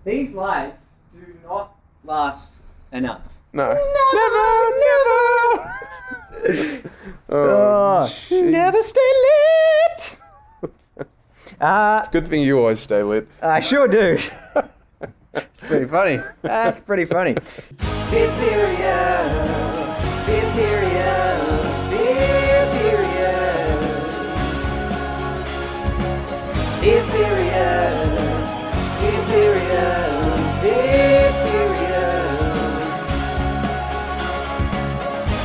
These lights do not last enough. No. Never. Never stay lit. It's a good thing you always stay lit. I sure do. It's pretty funny. That's pretty funny. Fifth period. Fifth period. Fifth period. Fifth period. Fifth period. Fifth period. Fifth period.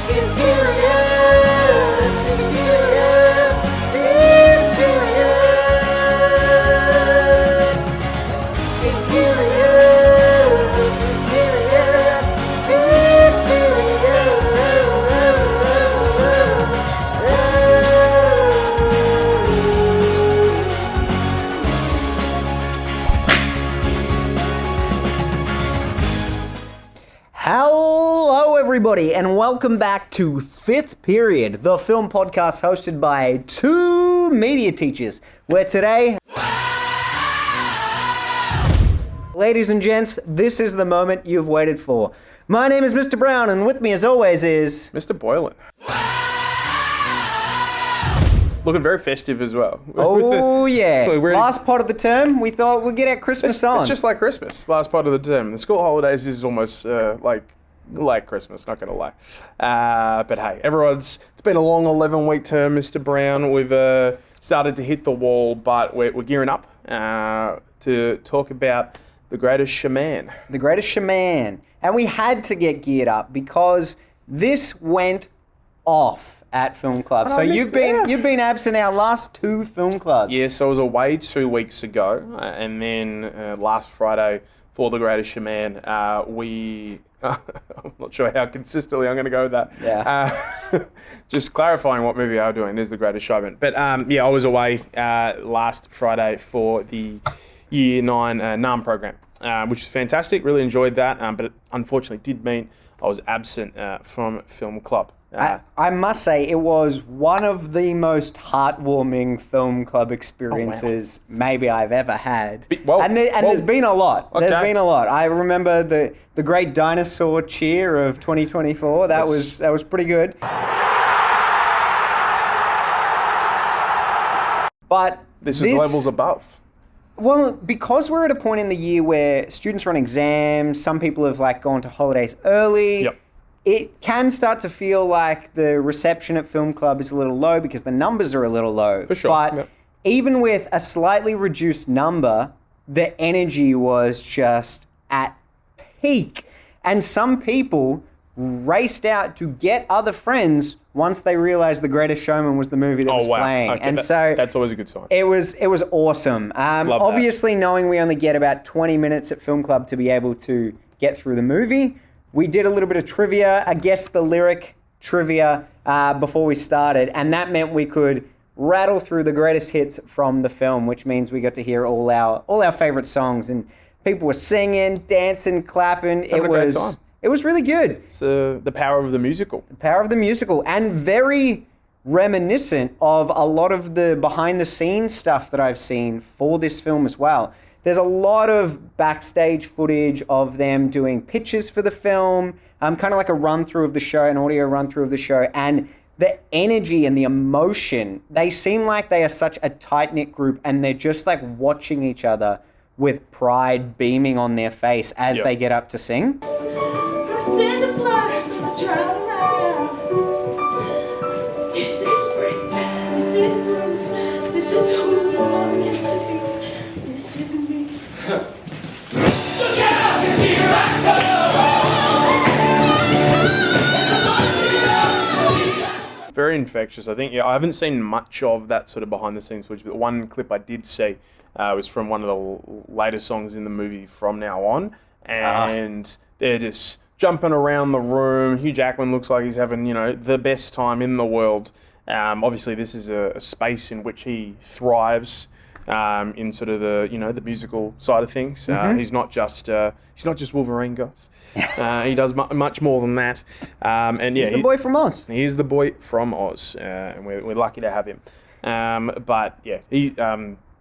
Fifth period. Fifth period. Fifth Hello, everybody, and welcome back to Fifth Period, the film podcast hosted by two media teachers, where today, ladies and gents, this is the moment you've waited for. My name is Mr. Brown, and with me as always is... Mr. Boylan. Looking very festive as well. Oh, yeah. Last part of the term, we thought we'd get our Christmas on. It's just like Christmas, last part of the term. The school holidays is almost like Christmas, not going to lie. But hey, it's been a long 11-week term, Mr. Brown. We've started to hit the wall, but we're gearing up to talk about The Greatest Showman. The Greatest Showman. And we had to get geared up because this went off at film club. So you've been absent our last two film clubs. Yes, I was away 2 weeks ago, and then last Friday for The Greatest Showman, I'm not sure how consistently I'm going to go with that. Yeah. Just clarifying what movie I'm doing is The Greatest Showman. But I was away last Friday for the Year 9 NAM program, which was fantastic. Really enjoyed that, but it unfortunately did mean I was absent from film club. I must say, it was one of the most heartwarming film club experiences maybe I've ever had. There's been a lot. Okay. There's been a lot. I remember the great dinosaur cheer of 2024. That was pretty good. But this is levels above. Well, because we're at a point in the year where students are on exams, some people have gone to holidays early. Yep. It can start to feel like the reception at film club is a little low because the numbers are a little low. For sure. But even with a slightly reduced number, the energy was just at peak. And some people raced out to get other friends once they realized The Greatest Showman was the movie that was playing. Okay, and that's always a good sign. It was awesome. Obviously, knowing we only get about 20 minutes at film club to be able to get through the movie, we did a little bit of trivia, I guess the lyric trivia before we started, and that meant we could rattle through the greatest hits from the film, which means we got to hear all our favorite songs, and people were singing, dancing, clapping. Having a great time. It was really good. It's the power of the musical. The power of the musical, and very reminiscent of a lot of the behind-the-scenes stuff that I've seen for this film as well. There's a lot of backstage footage of them doing pitches for the film, kind of like a run-through of the show, an audio run-through of the show, and the energy and the emotion, they seem like they are such a tight-knit group, and they're just watching each other with pride beaming on their face as they get up to sing. Send a fly, try now. This is spring, this is blues, this is who you're meant to be. This is me. Look out, here I go. Very infectious. I think, I haven't seen much of that sort of behind the scenes footage, but the one clip I did see was from one of the later songs in the movie From Now On, and they're just jumping around the room. Hugh Jackman looks like he's having, the best time in the world. Obviously, this is a space in which he thrives in sort of the, the musical side of things. He's not just Wolverine, guys. He does much more than that. And he's the boy from Oz. He's the boy from Oz, and we're lucky to have him. But yeah,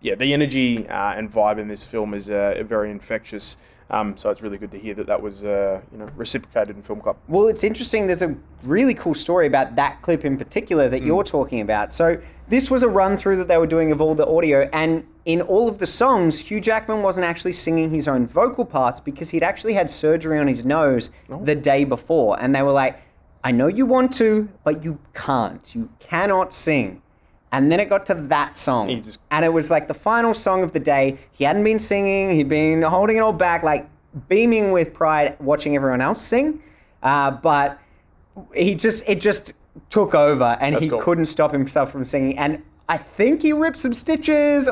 yeah, the energy and vibe in this film is very infectious. So it's really good to hear that was reciprocated in Film Club. Well, it's interesting. There's a really cool story about that clip in particular that you're talking about. So this was a run through that they were doing of all the audio, and in all of the songs, Hugh Jackman wasn't actually singing his own vocal parts because he'd actually had surgery on his nose the day before, and they were like, "I know you want to, but you can't. You cannot sing." And then it got to that song. And it was like the final song of the day. He hadn't been singing. He'd been holding it all back, like beaming with pride, watching everyone else sing. But it just took over, and he couldn't stop himself from singing. And I think he ripped some stitches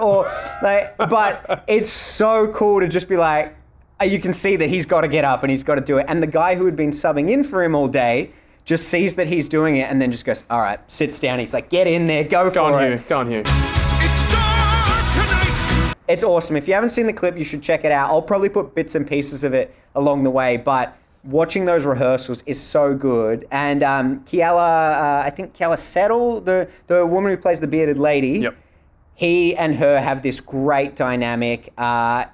but it's so cool to just be like, you can see that he's got to get up and he's got to do it. And the guy who had been subbing in for him all day just sees that he's doing it and then just goes, all right, sits down. He's like, get in there, go for it. Go on, Hugh. It's awesome. If you haven't seen the clip, you should check it out. I'll probably put bits and pieces of it along the way, but watching those rehearsals is so good. And I think Kiala Settle, the woman who plays the bearded lady, he and her have this great dynamic. I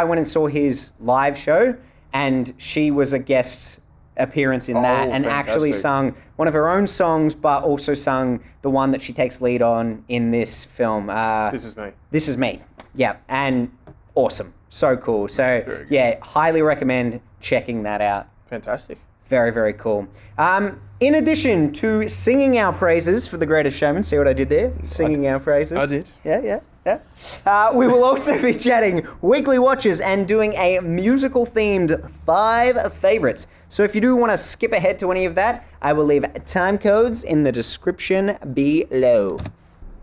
went and saw his live show, and she was a guest appearance in that, and actually sung one of her own songs, but also sung the one that she takes lead on in this film. This Is Me. This Is Me. Yeah, and awesome. So cool. So yeah, highly recommend checking that out. Fantastic. Very, very cool. In addition to singing our praises for The Greatest Showman, see what I did there? Singing our praises. I did. Yeah. We will also be chatting weekly watches and doing a musical-themed 5 favorites. So if you do want to skip ahead to any of that, I will leave time codes in the description below.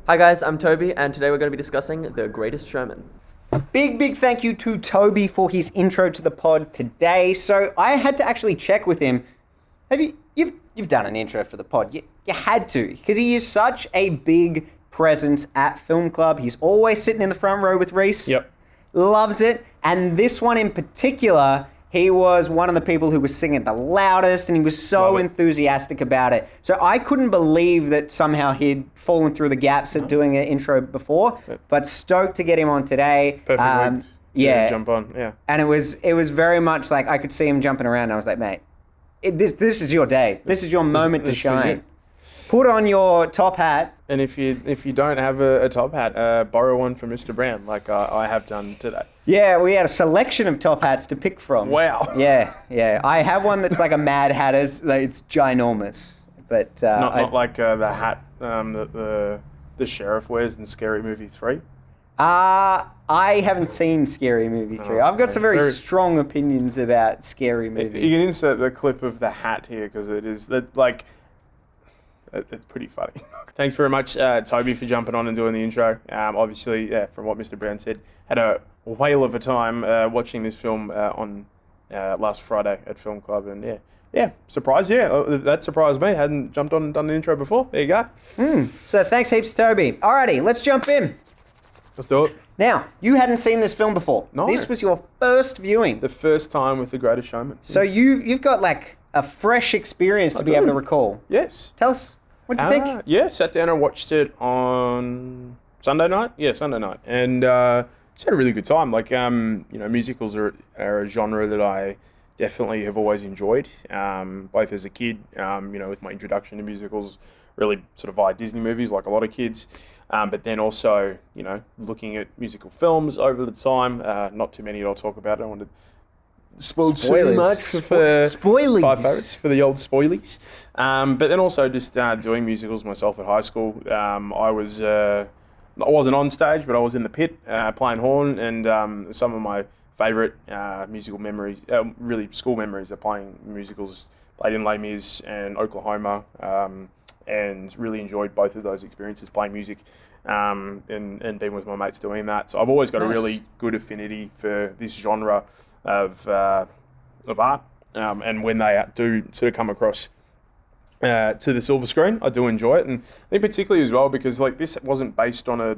Hi guys, I'm Toby, and today we're going to be discussing The Greatest Showman. Big thank you to Toby for his intro to the pod today. So I had to actually check with him. You've done an intro for the pod. You had to, because he is such a big presence at Film Club. He's always sitting in the front row with Reese. Yep. Loves it. And this one in particular, he was one of the people who was singing the loudest, and he was so enthusiastic about it. So I couldn't believe that somehow he'd fallen through the gaps at doing an intro before, but stoked to get him on today. Perfect week to jump on, yeah. And it was very much like I could see him jumping around, and I was like, mate, this is your day. This is your moment to shine. Put on your top hat. And if you don't have a top hat, borrow one from Mr. Brown, like I have done today. Yeah, we had a selection of top hats to pick from. Wow. Yeah. I have one that's like a Mad Hatter's. It's ginormous, but not like the hat that the sheriff wears in Scary Movie 3. I haven't seen Scary Movie 3. I've got some very strong opinions about Scary Movie. You can insert the clip of the hat here because it is like. It's pretty funny. Thanks very much, Toby, for jumping on and doing the intro. Obviously, from what Mr. Brown said, had a whale of a time watching this film on last Friday at Film Club, and surprised. That surprised me. Hadn't jumped on and done the intro before. There you go. So thanks heaps, Toby. Alrighty, let's jump in. Let's do it. Now, you hadn't seen this film before. No. This was your first viewing. The first time with The Greatest Showman. So you've got like a fresh experience to be able to recall. Yes. Tell us, what do you think? Yeah, sat down and watched it on Sunday night. Yeah, Sunday night. And just had a really good time. Like, musicals are a genre that I definitely have always enjoyed, both as a kid, with my introduction to musicals, really sort of via Disney movies, like a lot of kids, but then also, looking at musical films over the time. Not too many I'll talk about. I don't want to spoil too much for spoilies. 5 favorites for the old spoilies. But then also just doing musicals myself at high school. I wasn't on stage, but I was in the pit playing horn, and some of my favourite musical memories, really school memories, are playing musicals. Played in Les Mis and Oklahoma, and really enjoyed both of those experiences, playing music and being with my mates doing that. So I've always got a really good affinity for this genre of art, and when they do sort of come across to the silver screen, I do enjoy it, and I think particularly as well because like this wasn't based on a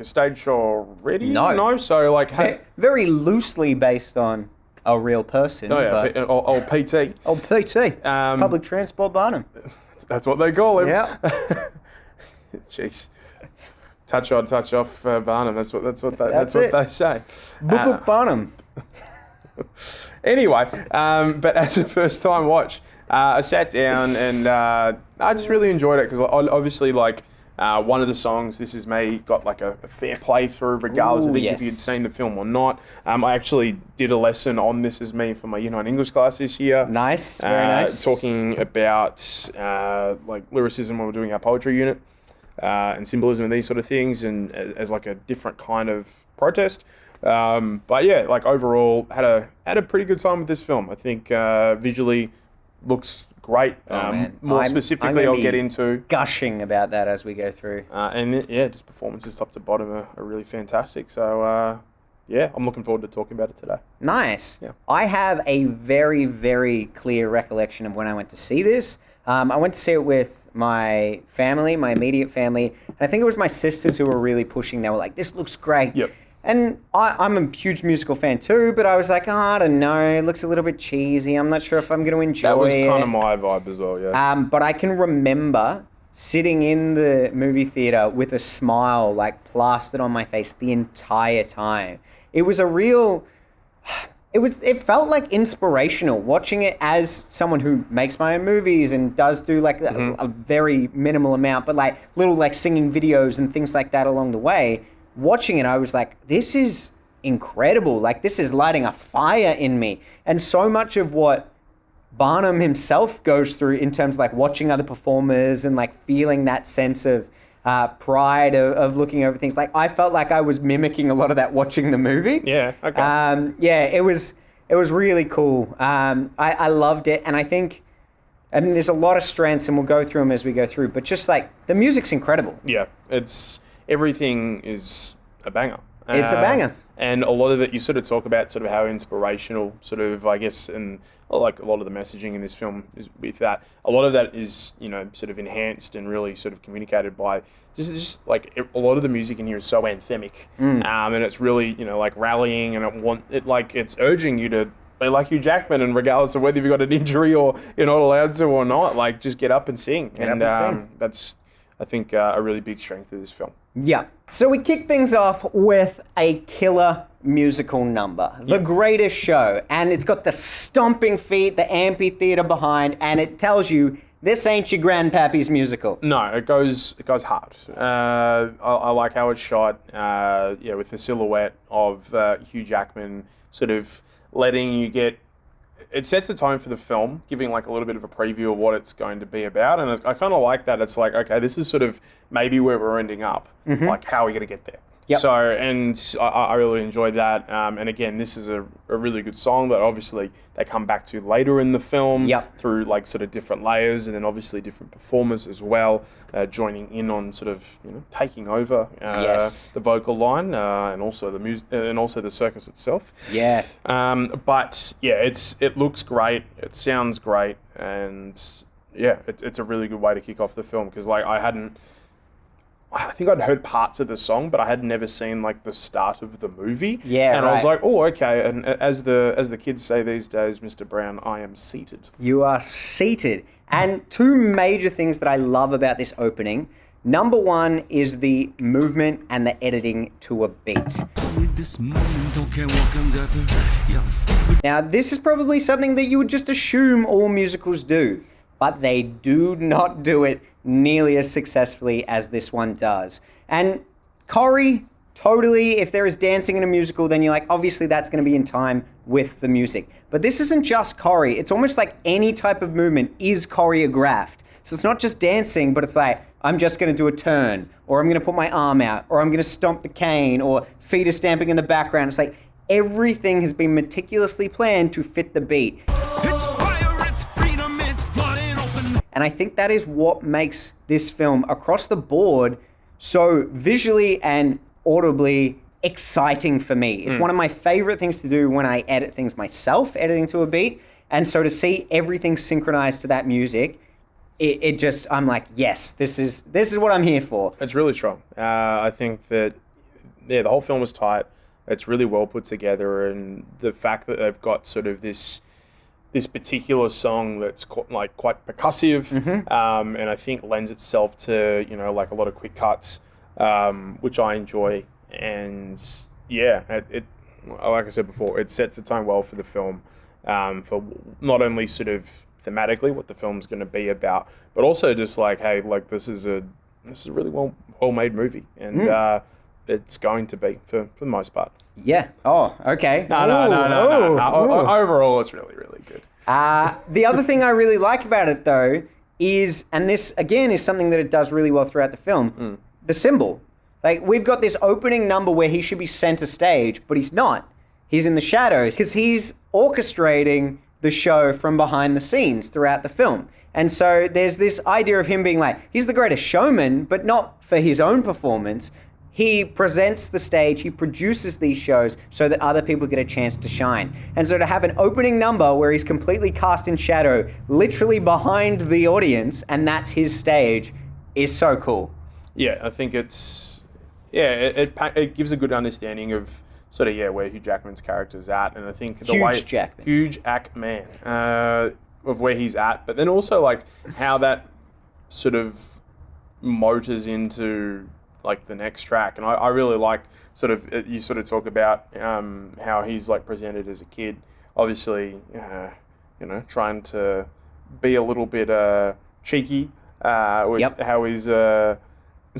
stage show already. No. So like very loosely based on a real person. Oh yeah, but... old PT. Old PT. Public Transport Barnum. That's what they call him. Yeah. Jeez. touch on, touch off Barnum. That's what That's they say. Boop boop Barnum. Anyway, but as a first time watch, I sat down and I just really enjoyed it because obviously like one of the songs, This Is Me, got like a fair playthrough regardless of if you'd seen the film or not. I actually did a lesson on This Is Me for my Year 9 English class this year. Nice, very nice. Talking about like lyricism when we're doing our poetry unit and symbolism and these sort of things, and as like a different kind of protest. But yeah, like overall, had a pretty good time with this film. I think visually looks great. More specifically, I'll get into gushing about that as we go through. And yeah, just performances top to bottom are really fantastic. So yeah, I'm looking forward to talking about it today. Nice. Yeah. I have a very, very clear recollection of when I went to see this. I went to see it with my family, my immediate family, and I think it was my sisters who were really pushing. They were like, "This looks great." Yep. And I'm a huge musical fan too, but I was like, I don't know, it looks a little bit cheesy. I'm not sure if I'm going to enjoy it. That was kind of my vibe as well, yeah. But I can remember sitting in the movie theater with a smile like plastered on my face the entire time. It was a real... It felt like inspirational watching it as someone who makes my own movies and does do like a very minimal amount, but like little like singing videos and things like that along the way. Watching it, I was like, this is incredible. Like, this is lighting a fire in me. And so much of what Barnum himself goes through in terms of like watching other performers and like feeling that sense of pride of looking over things. Like, I felt like I was mimicking a lot of that watching the movie. Yeah, okay. Yeah, it was really cool. I loved it. And I think, there's a lot of strengths and we'll go through them as we go through, but just like the music's incredible. Yeah, everything is a banger. It's a banger. And a lot of it, you sort of talk about sort of how inspirational sort of, I guess, and like a lot of the messaging in this film is with that. A lot of that is, sort of enhanced and really sort of communicated by just like a lot of the music in here is so anthemic. And it's really, like rallying and it's urging you to be like Hugh Jackman, and regardless of whether you've got an injury or you're not allowed to or not, like just get up and sing. That's, I think, a really big strength of this film. Yeah. So we kick things off with a killer musical number, The Greatest Show. And it's got the stomping feet, the amphitheater behind, and it tells you this ain't your grandpappy's musical. No, it goes hard. I like how it's shot, with the silhouette of Hugh Jackman sort of letting you get... It sets the tone for the film, giving like a little bit of a preview of what it's going to be about. And I kind of like that. It's like, okay, this is sort of maybe where we're ending up. Like, how are we going to get there? Yep. So, and I really enjoyed that. And again, this is a really good song that obviously they come back to later in the film through like sort of different layers, and then obviously different performers as well, joining in on sort of, taking over the vocal line, and also the music, and also the circus itself. Yeah. But yeah, it looks great. It sounds great. And yeah, it's a really good way to kick off the film, because like I think I'd heard parts of the song, but I had never seen like the start of the movie. Yeah, and I was like, oh, okay. And as the kids say these days, Mr. Brown, I am seated. You are seated. And two major things that I love about this opening. Number one is the movement and the editing to a beat. Now, this is probably something that you would just assume all musicals do, but they do not do it nearly as successfully as this one does. And choreo, totally, if there is dancing in a musical, then you're like, obviously that's going to be in time with the music. But this isn't just choreo. It's almost like any type of movement is choreographed. So it's not just dancing, but it's like, I'm just going to do a turn, or I'm going to put my arm out, or I'm going to stomp the cane, or feet are stamping in the background. It's like everything has been meticulously planned to fit the beat. And I think that is what makes this film across the board so visually and audibly exciting for me. It's one of my favorite things to do when I edit things myself, editing to a beat. And so to see everything synchronized to that music, it just, I'm like, yes, this is what I'm here for. It's really strong. I think that, the whole film is tight. It's really well put together. And the fact that they've got sort of this particular song that's quite percussive, and I think lends itself to like a lot of quick cuts, which I enjoy. And yeah, it like I said before, it sets the tone well for the film, for not only sort of thematically what the film's going to be about, but also just like, hey, like this is a really well made movie, and it's going to be for the most part. Yeah. Oh, okay. No. Overall, it's really good. The other thing I really like about it, though, is, and this, again, is something that it does really well throughout the film, the symbol. Like, we've got this opening number where he should be center stage, but he's not. He's in the shadows because he's orchestrating the show from behind the scenes throughout the film. And so there's this idea of him being like, he's the greatest showman, but not for his own performance. He presents the stage, he produces these shows so that other people get a chance to shine. And so to have an opening number where he's completely cast in shadow, literally behind the audience, and that's his stage, is so cool. Yeah, I think it's, it gives a good understanding of sort of, where Hugh Jackman's character's at. And I think Hugh Jackman, of where he's at, but then also like how that sort of motors into like the next track. And I really like sort of, you sort of talk about how he's like presented as a kid, obviously, trying to be a little bit cheeky with how he's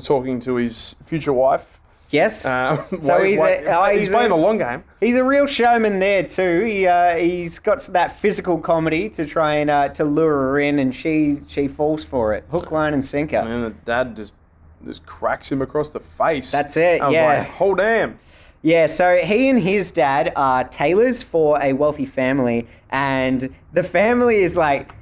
talking to his future wife. Yes. So he's playing the long game. He's a real showman there too. He's got that physical comedy to try and to lure her in, and she falls for it, hook, line, and sinker. And the dad just cracks him across the face. That's it. I was like, oh damn. Yeah. So he and his dad are tailors for a wealthy family, and the family is like,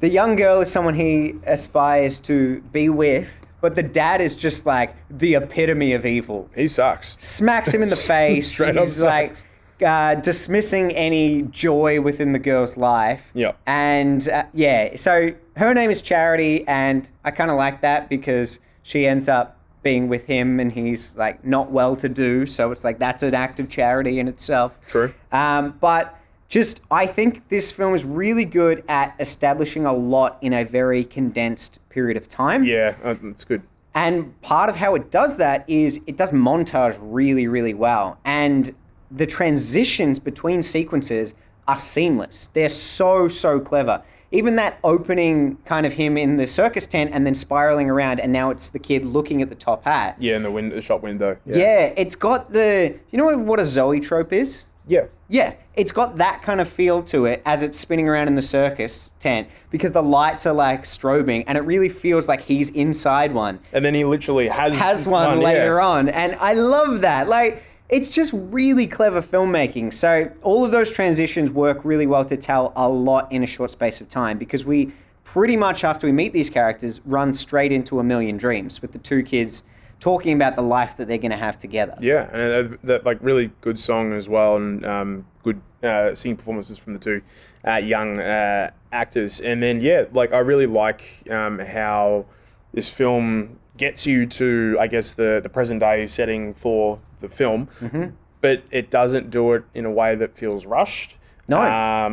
the young girl is someone he aspires to be with. But the dad is just like the epitome of evil. He sucks. Smacks him in the face. Straight up He's like dismissing any joy within the girl's life. Yep. And so her name is Charity, and I kind of like that because she ends up being with him and he's like not well to do. So it's like that's an act of charity in itself. True. But I think this film is really good at establishing a lot in a very condensed period of time. Yeah, that's good. And part of how it does that is it does montage really, really well. And the transitions between sequences are seamless. They're so, so clever. Even that opening kind of him in the circus tent and then spiraling around, and now it's the kid looking at the top hat. Yeah, in the shop window. Yeah, it's got you know what a zoetrope is? Yeah. Yeah, it's got that kind of feel to it as it's spinning around in the circus tent because the lights are like strobing and it really feels like he's inside one. And then he literally has one later on. And I love that. Like, it's just really clever filmmaking. So all of those transitions work really well to tell a lot in a short space of time because we pretty much, after we meet these characters, run straight into A Million Dreams with the two kids talking about the life that they're going to have together. Yeah, and that like really good song as well, and good singing performances from the two young actors. And then I really like how this film gets you to, I guess, the present day setting for the film, but it doesn't do it in a way that feels rushed. No. I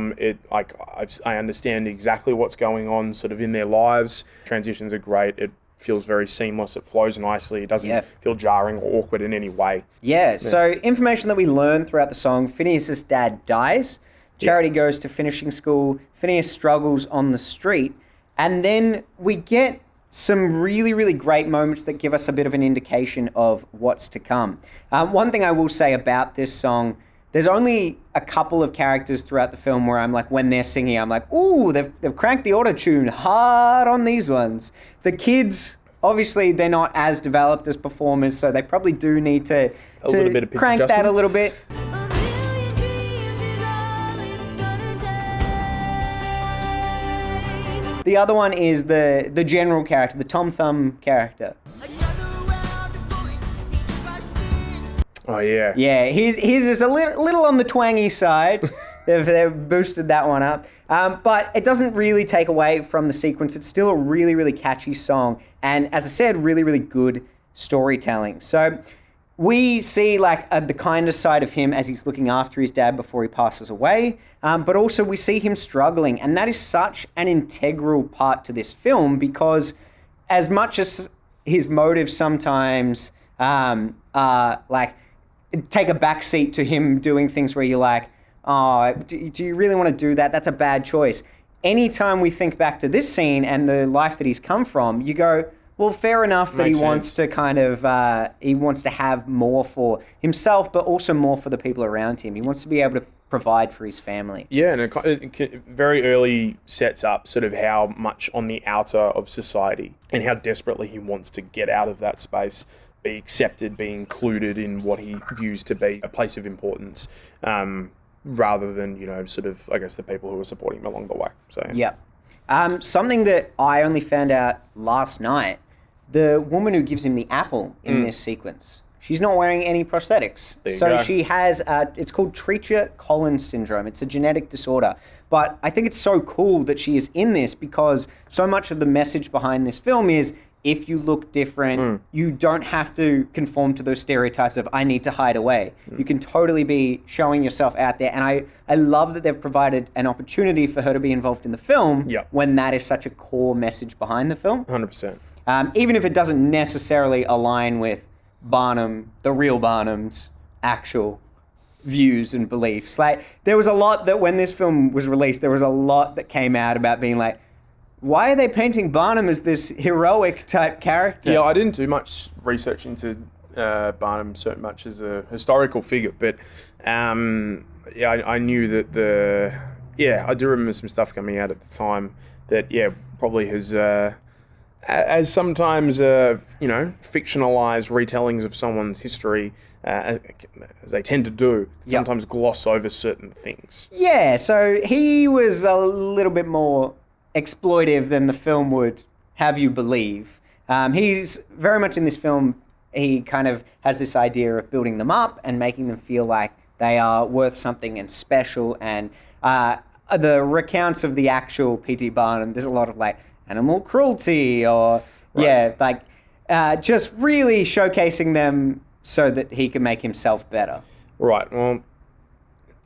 understand exactly what's going on sort of in their lives. Transitions are great. It feels very seamless. It flows nicely. It doesn't feel jarring or awkward in any way. Yeah. So information that we learn throughout the song, Phineas's dad dies. Charity goes to finishing school. Phineas struggles on the street. And then we get some really, really great moments that give us a bit of an indication of what's to come. One thing I will say about this song, there's only a couple of characters throughout the film where I'm like, when they're singing, I'm like, ooh, they've cranked the auto-tune hard on these ones. The kids, obviously, they're not as developed as performers, so they probably do need to little bit of pitch crank adjustment. that a little bit. The other one is the general character, the Tom Thumb character. Oh, yeah. Yeah, his is a little on the twangy side. They've boosted that one up. But it doesn't really take away from the sequence. It's still a really, really catchy song. And as I said, really, really good storytelling. So we see like the kinder side of him as he's looking after his dad before he passes away. But also we see him struggling. And that is such an integral part to this film because as much as his motives sometimes like take a back seat to him doing things where you're like, oh, do you really want to do that? That's a bad choice. Anytime we think back to this scene and the life that he's come from, you go, well, fair enough that he wants to kind of, he wants to have more for himself, but also more for the people around him. He wants to be able to provide for his family. Yeah, and it very early sets up sort of how much on the outer of society and how desperately he wants to get out of that space, be accepted, be included in what he views to be a place of importance, rather than, you know, sort of, I guess, the people who are supporting him along the way. So yeah. Something that I only found out last night, the woman who gives him the apple in this sequence, she's not wearing any prosthetics. So she has, it's called Treacher-Collins syndrome. It's a genetic disorder. But I think it's so cool that she is in this because so much of the message behind this film is if you look different, you don't have to conform to those stereotypes of I need to hide away. You can totally be showing yourself out there. And I love that they've provided an opportunity for her to be involved in the film when that is such a core message behind the film. 100%. Even if it doesn't necessarily align with Barnum, the real Barnum's actual views and beliefs. Like, there was a lot that when this film was released, there was a lot that came out about being like, why are they painting Barnum as this heroic type character? Yeah, I didn't do much research into Barnum so much as a historical figure, but I knew that I do remember some stuff coming out at the time that, probably has, as sometimes, fictionalized retellings of someone's history, as they tend to do, sometimes gloss over certain things. Yeah, so he was a little bit more exploitive than the film would have you believe. He's very much in this film, he kind of has this idea of building them up and making them feel like they are worth something and special. And the recounts of the actual P.T. Barnum, there's a lot of like animal cruelty or just really showcasing them so that he can make himself better. Right. Well,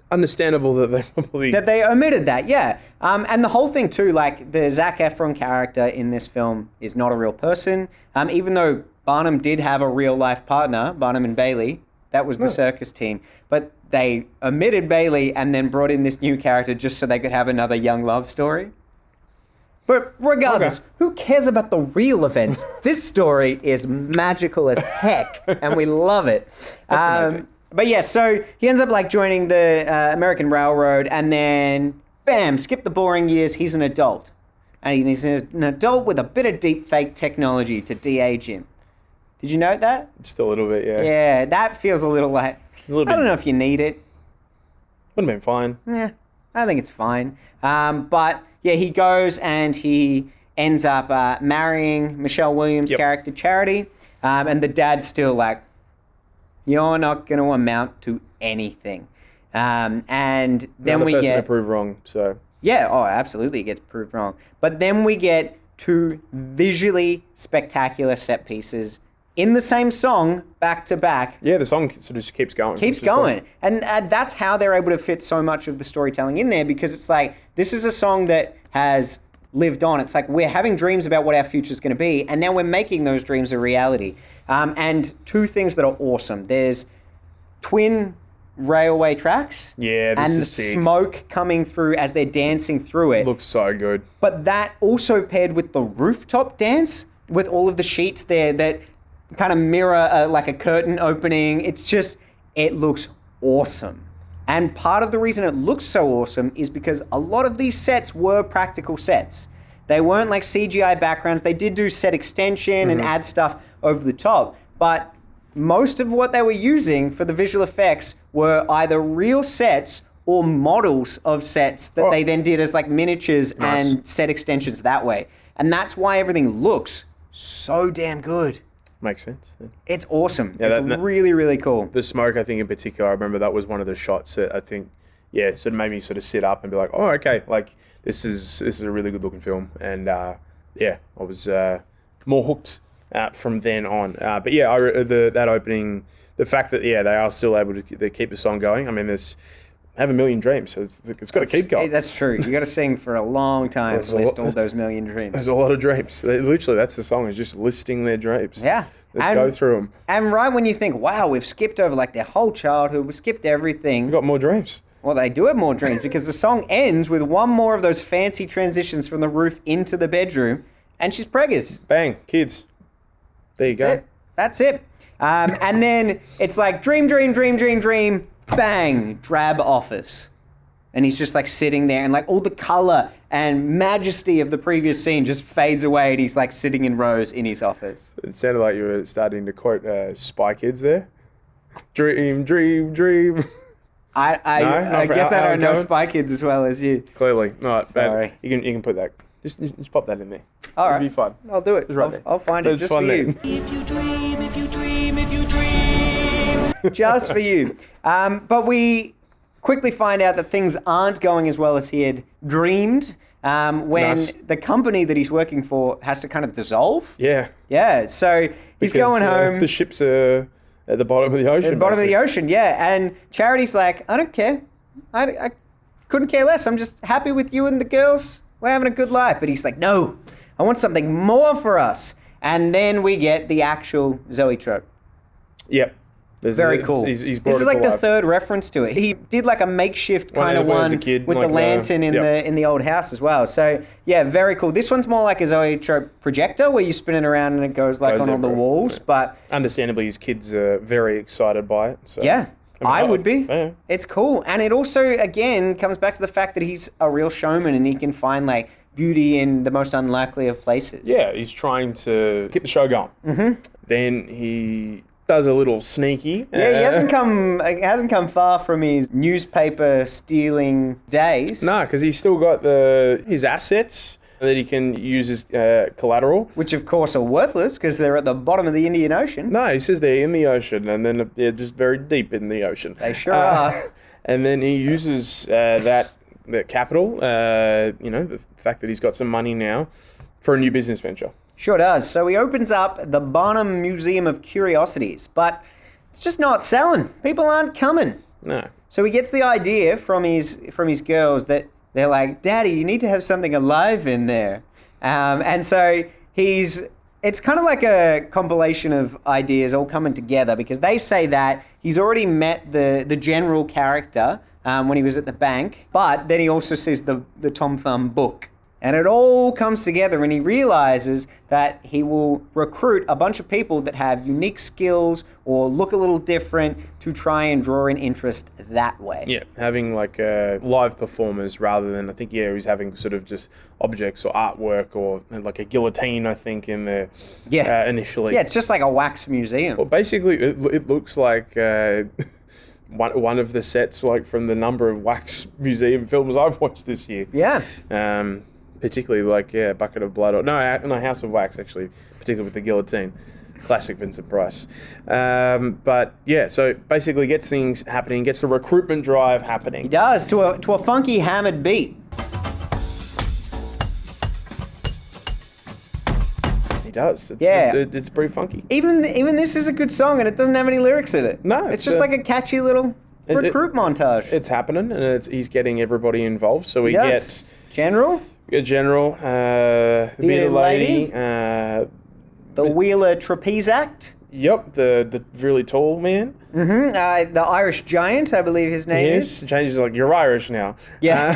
understandable that they probably... That they omitted that, yeah. And the whole thing too, like the Zac Efron character in this film is not a real person. Even though Barnum did have a real life partner, Barnum and Bailey, that was the circus team. But they omitted Bailey and then brought in this new character just so they could have another young love story. But regardless, who cares about the real events? This story is magical as heck, and we love it. But yeah, so he ends up like joining the American Railroad, and then, bam, skip the boring years, he's an adult. And he's an adult with a bit of deep fake technology to de-age him. Did you note that? Just a little bit, yeah. Yeah, that feels a little like, I don't know if you need it. Would have been fine. Yeah, I think it's fine. But yeah, he goes and he ends up marrying Michelle Williams' character, Charity. And the dad's still like, you're not going to amount to anything. And then we get... to prove wrong, so... Yeah, absolutely, it gets proved wrong. But then we get two visually spectacular set pieces in the same song, back to back. Yeah, the song sort of just keeps going. Keeps going. And that's how they're able to fit so much of the storytelling in there, because it's like, this is a song that has lived on. It's like, we're having dreams about what our future's going to be, and now we're making those dreams a reality. And two things that are awesome. There's twin railway tracks. Yeah, this and is sick. Smoke coming through as they're dancing through it. Looks so good. But that also paired with the rooftop dance, with all of the sheets there that kind of mirror like a curtain opening. It's just, it looks awesome. And part of the reason it looks so awesome is because a lot of these sets were practical sets. They weren't like CGI backgrounds. They did do set extension and add stuff over the top. But most of what they were using for the visual effects were either real sets or models of sets that they then did as like miniatures and set extensions that way. And that's why everything looks so damn good. Makes sense. Yeah. It's awesome. Yeah, it's really, really cool. The smoke, I think in particular, I remember that was one of the shots that I think, sort of made me sort of sit up and be like, oh, okay, like this is a really good looking film. And I was more hooked from then on. But yeah, that opening, the fact that, they are still able to keep the song going. I mean, have a million dreams, so it's got to keep going. That's true. You got to sing for a long time to list all those million dreams. There's a lot of dreams. Literally, that's the song, is just listing their dreams. Yeah. Let's go through them. And right when you think, wow, we've skipped over like their whole childhood, we've skipped everything. We've got more dreams. Well, they do have more dreams because the song ends with one more of those fancy transitions from the roof into the bedroom, and she's preggers. Bang, kids. There you go. That's it. And then it's like dream, dream, dream, dream, dream, bang, drab office. And he's just like sitting there and like all the color and majesty of the previous scene just fades away and he's like sitting in rows in his office. It sounded like you were starting to quote Spy Kids there. Dream, dream, dream. I guess I don't know Spy Kids as well as you. Clearly. All right, Sorry. You can put that. Just pop that in there. All right. It'll be fun. I'll do it. It's right there. I'll find it just for you. If you dream, if you dream, if you dream. Just for you. But we quickly find out that things aren't going as well as he had dreamed when Nice. the company that he's working for has to kind of dissolve. Yeah. Yeah, so he's going home. The ships are at the bottom of the ocean. At the bottom of the ocean, yeah. And Charity's like, I don't care. I couldn't care less. I'm just happy with you and the girls. We're having a good life. But he's like, no, I want something more for us. And then we get the actual Zoe trope. Yep. Very cool. He's brought This is it like to the life. third reference to it. He did like a makeshift When kind of he was one a kid, with like the lantern in the old house as well. So yeah, very cool. This one's more like a Zoe trope projector where you spin it around and it goes like on all the everywhere. walls. But Understandably, his kids are very excited by it. So. yeah, I would be. Yeah. It's cool. And it also, again, comes back to the fact that he's a real showman and he can find like beauty in the most unlikely of places. Yeah, he's trying to keep the show going. Mm-hmm. Then he does a little sneaky. Yeah, he hasn't come far from his newspaper stealing days. No, because he's still got his assets that he can use as collateral. Which, of course, are worthless because they're at the bottom of the Indian Ocean. No, he says they're in the ocean, and then they're just very deep in the ocean. They sure are. And then he uses that capital, the fact that he's got some money now, for a new business venture. Sure does. So he opens up the Barnum Museum of Curiosities, but it's just not selling. People aren't coming. No. So he gets the idea from his girls that they're like, Daddy, you need to have something alive in there. And so it's kind of like a compilation of ideas all coming together because they say that he's already met the general character when he was at the bank, but then he also sees the Tom Thumb book. And it all comes together and he realizes that he will recruit a bunch of people that have unique skills or look a little different to try and draw in interest that way. Yeah, having like live performers rather than, I think, he's having sort of just objects or artwork or like a guillotine, I think, in there initially. Yeah, it's just like a wax museum. Well, basically, it looks like one of the sets like from the number of wax museum films I've watched this year. Yeah. Particularly like Bucket of Blood, or no, House of Wax actually, particularly with the guillotine, classic Vincent Price. But yeah, so basically gets things happening, gets the recruitment drive happening. He does to a funky hammered beat. He does. It's pretty funky. Even this is a good song and it doesn't have any lyrics in it. No, it's just like a catchy little recruit montage. It's happening, and he's getting everybody involved. So we get General. a general, the bearded lady, the Wheeler Trapeze Act. Yep, the really tall man. Mm-hmm. The Irish Giant, I believe his name is. Yes, changes like you're Irish now. Yeah.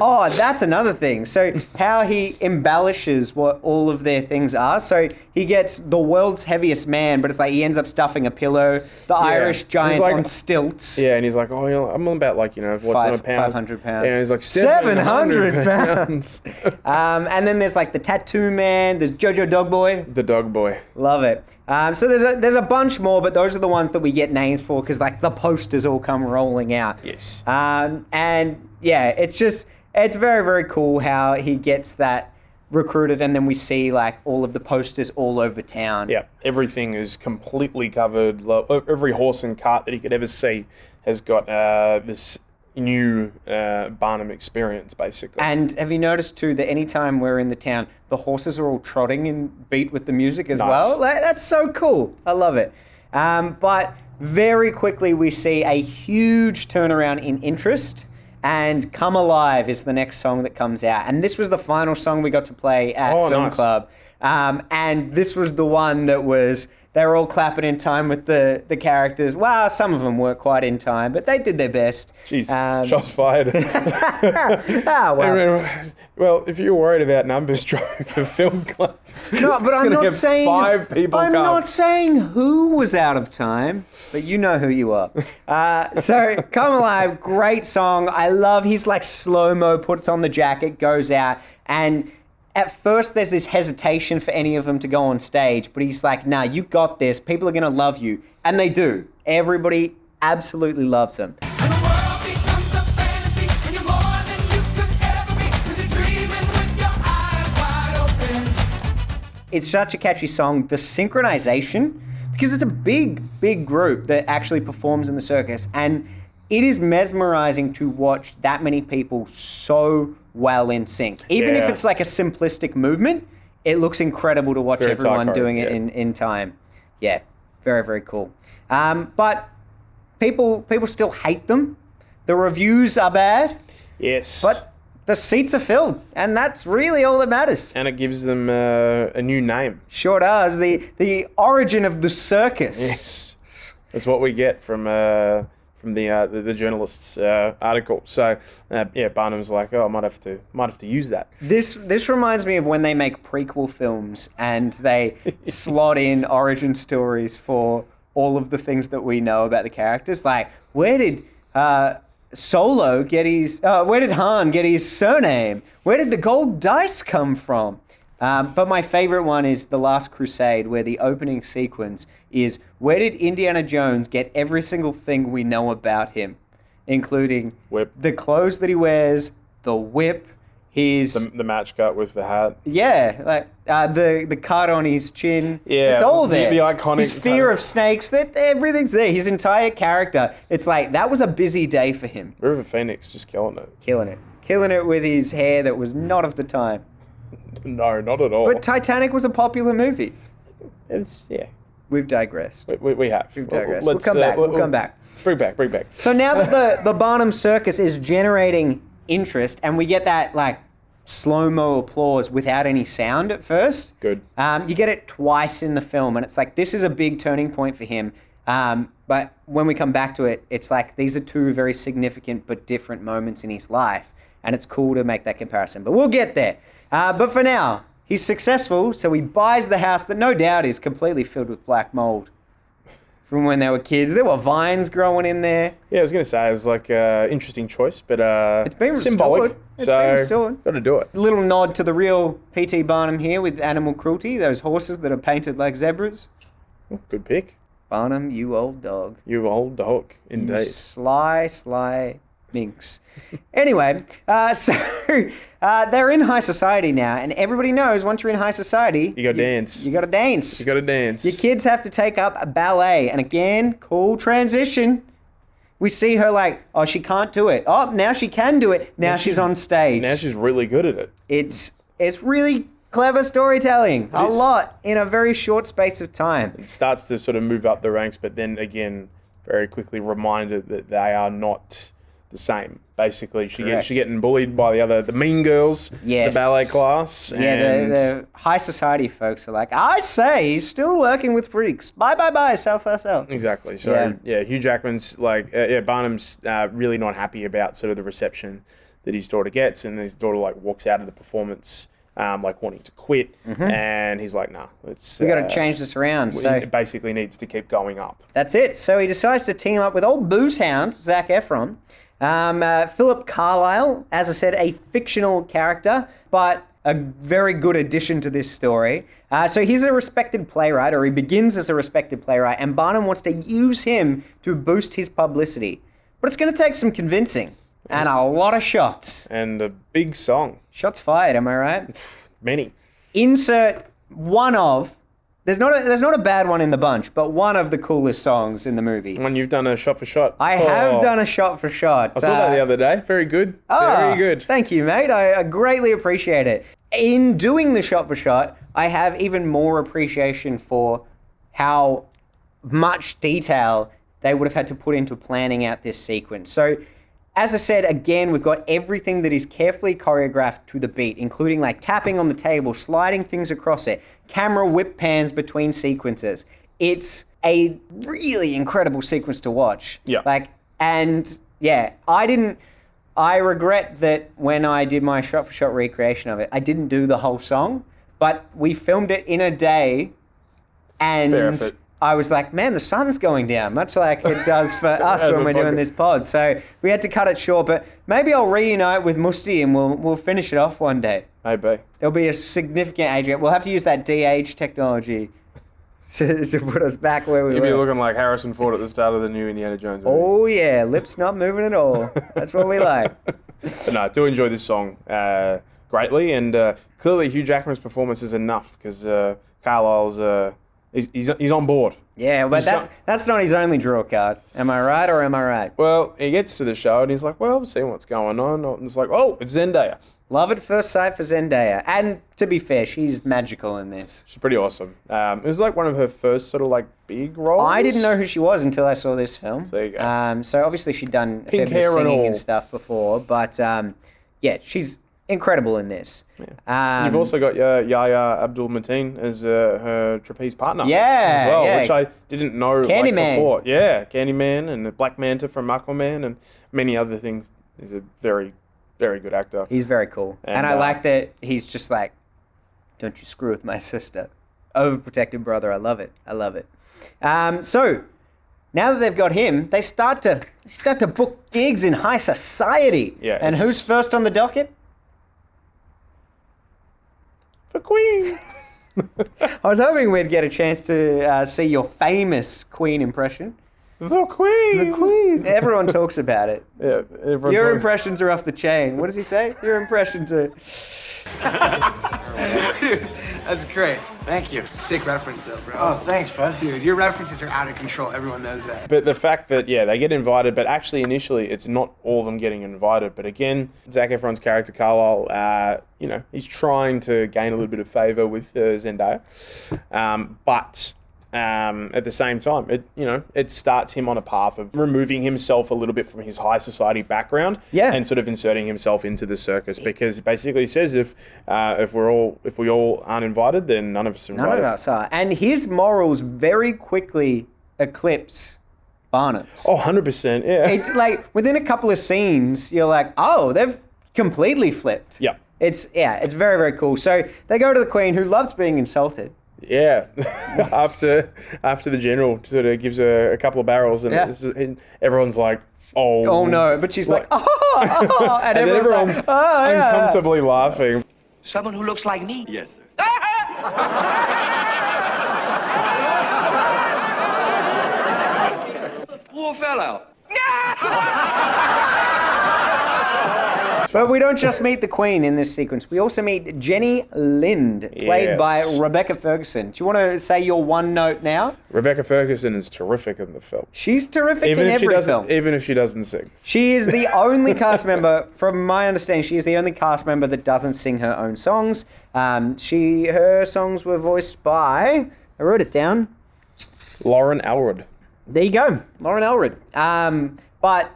Oh, that's another thing. So how he embellishes what all of their things are. So he gets the world's heaviest man, but it's like he ends up stuffing a pillow. The Irish Giant's like, on stilts. Yeah, and he's like, I'm about like, what's on a pound? 500 pounds. Yeah, and he's like 700 pounds. And then there's like the Tattoo Man. There's Jojo Dogboy. The dog boy. Love it. So there's a bunch more, but those are the ones that we get names for because like the posters all come rolling out. Yes. And yeah, it's very, very cool how he gets that recruited and then we see like all of the posters all over town. Yeah, everything is completely covered. Every horse and cart that he could ever see has got this new Barnum experience, basically. And have you noticed too that anytime we're in the town, the horses are all trotting in beat with the music as well? Like, that's so cool. I love it. But very quickly we see a huge turnaround in interest, and Come Alive is the next song that comes out. And this was the final song we got to play at Film Club. And this was the one that was they were all clapping in time with the characters. Well, some of them weren't quite in time, but they did their best. Jeez, shots fired. Well. Well, if you're worried about numbers dropping for film club, No, but I'm not saying 5 people I'm come. not saying who was out of time, but you know who you are. So Come Alive, great song. I love his like slow-mo puts on the jacket, goes out, and at first there's this hesitation for any of them to go on stage, but he's like, nah, you got this. People are gonna love you. And they do. Everybody absolutely loves him. And the world becomes a fantasy when you're more than you could ever be, 'cause you're dreaming with your eyes wide open. It's such a catchy song. The synchronization, because it's a big group that actually performs in the circus, and it is mesmerizing to watch that many people so well in sync. Even if Yeah. it's like a simplistic movement, it looks incredible to watch Very everyone tight doing it choreo, in time. Yeah, very, very cool. But people still hate them. The reviews are bad, Yes. but the seats are filled, and that's really all that matters. And it gives them a new name. Sure does. The origin of the circus. Yes. That's what we get from the journalist's article. So yeah, Barnum's like, oh, I might have to use that. This reminds me of when they make prequel films and they slot in origin stories for all of the things that we know about the characters. Like, where did Solo get his? Where did Han get his surname? Where did the gold dice come from? But my favorite one is The Last Crusade, where the opening sequence is, where did Indiana Jones get every single thing we know about him, including Whip. the clothes that he wears, the whip, his The match cut with the hat. like the cut on his chin. Yeah, it's all the- there. the iconic his fear kind of snakes. That everything's there. His entire character. It's like that was a busy day for him. River Phoenix just killing it. Killing it with his hair that was not of the time. No, not at all. But Titanic was a popular movie. It's We've digressed. we have. We've digressed. Let's, We'll come back. Bring back. So now that the Barnum Circus is generating interest, and we get that like slow-mo applause without any sound at first. Good. You get it twice in the film, and it's like this is a big turning point for him. But when we come back to it, it's like these are two very significant but different moments in his life, and it's cool to make that comparison. But we'll get there. But for now, he's successful, so he buys the house that no doubt is completely filled with black mold. From when they were kids, there were vines growing in there. Yeah, I was going to say, it was like an interesting choice, but It's been symbolic. restored. It's been restored. Got to do it. A little nod to the real P.T. Barnum here with animal cruelty, those horses that are painted like zebras. Good pick. Barnum, you old dog. You old dog, You indeed. sly minx. Anyway, so they're in high society now, and everybody knows once you're in high society, You got to dance. You got to dance. You got to dance. Your kids have to take up a ballet, and again, cool transition. We see her like, oh, she can't do it. Oh, now she can do it. Now she's on stage. Now she's really good at it. It's really clever storytelling. A is. lot in a very short space of time. It starts to sort of move up the ranks, but then again, very quickly reminded that they are not the same. Basically, Correct. she getting bullied by the mean girls, Yes. the ballet class, Yeah, and the high society folks are like, I say, he's still working with freaks. Bye, sell. exactly. So Yeah. yeah, Hugh Jackman's like Barnum's really not happy about sort of the reception that his daughter gets, and his daughter like walks out of the performance. Like wanting to quit, and he's like, "Nah, it's We got to change this around. So It basically needs to keep going up." that's it. So he decides to team up with old booze hound Zac Efron. Philip Carlyle, as I said, a fictional character, but a very good addition to this story. So he's a respected playwright, or he begins as a respected playwright, and Barnum wants to use him to boost his publicity. But it's going to take some convincing and a lot of shots. And a big song, Shots fired, am I right? many. Insert one of. There's not a bad one in the bunch, but one of the coolest songs in the movie. When you've done a shot for shot, I have done a shot for shot. I saw that the other day. Very good. Very good. Thank you, mate. I greatly appreciate it. In doing the shot for shot, I have even more appreciation for how much detail they would have had to put into planning out this sequence. So, as I said, again, we've got everything that is carefully choreographed to the beat, including like tapping on the table, sliding things across it, camera whip pans between sequences. it's a really incredible sequence to watch. Yeah. I regret that when I did my shot-for-shot recreation of it, I didn't do the whole song, but we filmed it in a day, and Fair effort. I was like, man, the sun's going down, much like it does for us As when a we're doing podcast. this pod. So we had to cut it short, but maybe I'll reunite with Musti and we'll finish it off one day. Maybe. There'll be a significant age gap. We'll have to use that de-age technology to put us back where we You'd were. be looking like Harrison Ford at the start of the new Indiana Jones movie. Oh, yeah. Lips not moving at all. That's what we like. But no, I do enjoy this song greatly, and clearly Hugh Jackman's performance is enough because Carlisle's he's on board. Yeah, but He's that's not his only draw card. Am I right or am I right? Well, he gets to the show and he's like, well, I'm seeing what's going on. And it's like, oh, it's Zendaya. Love at first sight for Zendaya. And to be fair, she's magical in this. She's pretty awesome. It was like one of her first sort of like big roles. I didn't know who she was until I saw this film. There you go. So obviously she'd done a fair Pink bit of hair and singing all. and stuff before, but yeah, she's incredible in this. You've also got Yahya Abdul-Mateen as her trapeze partner. Yeah, as well, yeah. which I didn't know Candyman. before. Yeah, Candyman and the Black Manta from Aquaman and many other things. He's a very, very good actor. He's very cool. And I like that he's just like, don't you screw with my sister. Overprotective brother. I love it. I love it. So now that they've got him, they start to book gigs in high society. Yeah, And it's- who's first on the docket? The Queen. I was hoping we'd get a chance to see your famous Queen impression. The Queen. The Queen. Everyone talks about it. Yeah, everyone Your talks- impressions are off the chain. What does he say? Your impressions are... Dude, that's great. Thank you. Sick reference, though, bro. Oh, thanks, bud. Dude, your references are out of control. Everyone knows that. But the fact that, yeah, they get invited, but actually initially it's not all of them getting invited. But again, Zac Efron's character, Carlisle, he's trying to gain a little bit of favour with Zendaya. But at the same time, it starts him on a path of removing himself a little bit from his high society background and sort of inserting himself into the circus, because basically he says if we all aren't invited, then none of us are invited. None of us are. And his morals very quickly eclipse Barnum's. Oh, 100%, yeah. It's like within a couple of scenes, you're like, oh, they've completely flipped. Yeah. It's very, very cool. So they go to the Queen, who loves being insulted. Yeah, after the general sort of gives her a couple of barrels, and, and everyone's like, Oh no, but she's like, and, and then everyone's like, oh, yeah. uncomfortably laughing. Someone who looks like me? Yes, sir. Poor fellow. But we don't just meet the Queen in this sequence. We also meet Jenny Lind, played by Rebecca Ferguson. Do you want to say your one note now? Rebecca Ferguson is terrific in the film. She's terrific in every film. Even if she doesn't sing. She is the only cast member, from my understanding, she is the only cast member that doesn't sing her own songs. Her songs were voiced by, I wrote it down. Lauren Elwood. There you go, Lauren Elwood. But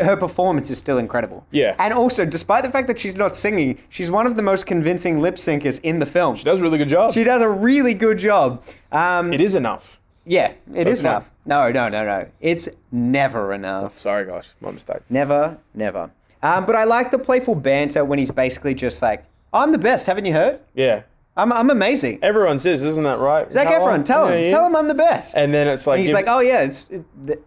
her performance is still incredible. Yeah. And also, despite the fact that she's not singing, she's one of the most convincing lip syncers in the film. She does a really good job. She does a really good job. It is enough. Yeah, it is That's enough. No. It's never enough. Sorry, gosh, my mistake. Never. But I like the playful banter when he's basically just like, I'm the best, haven't you heard? Yeah. I'm amazing. Everyone says, isn't that right? Zac Efron, tell him I'm the best. And then it's like... And he's like, oh yeah,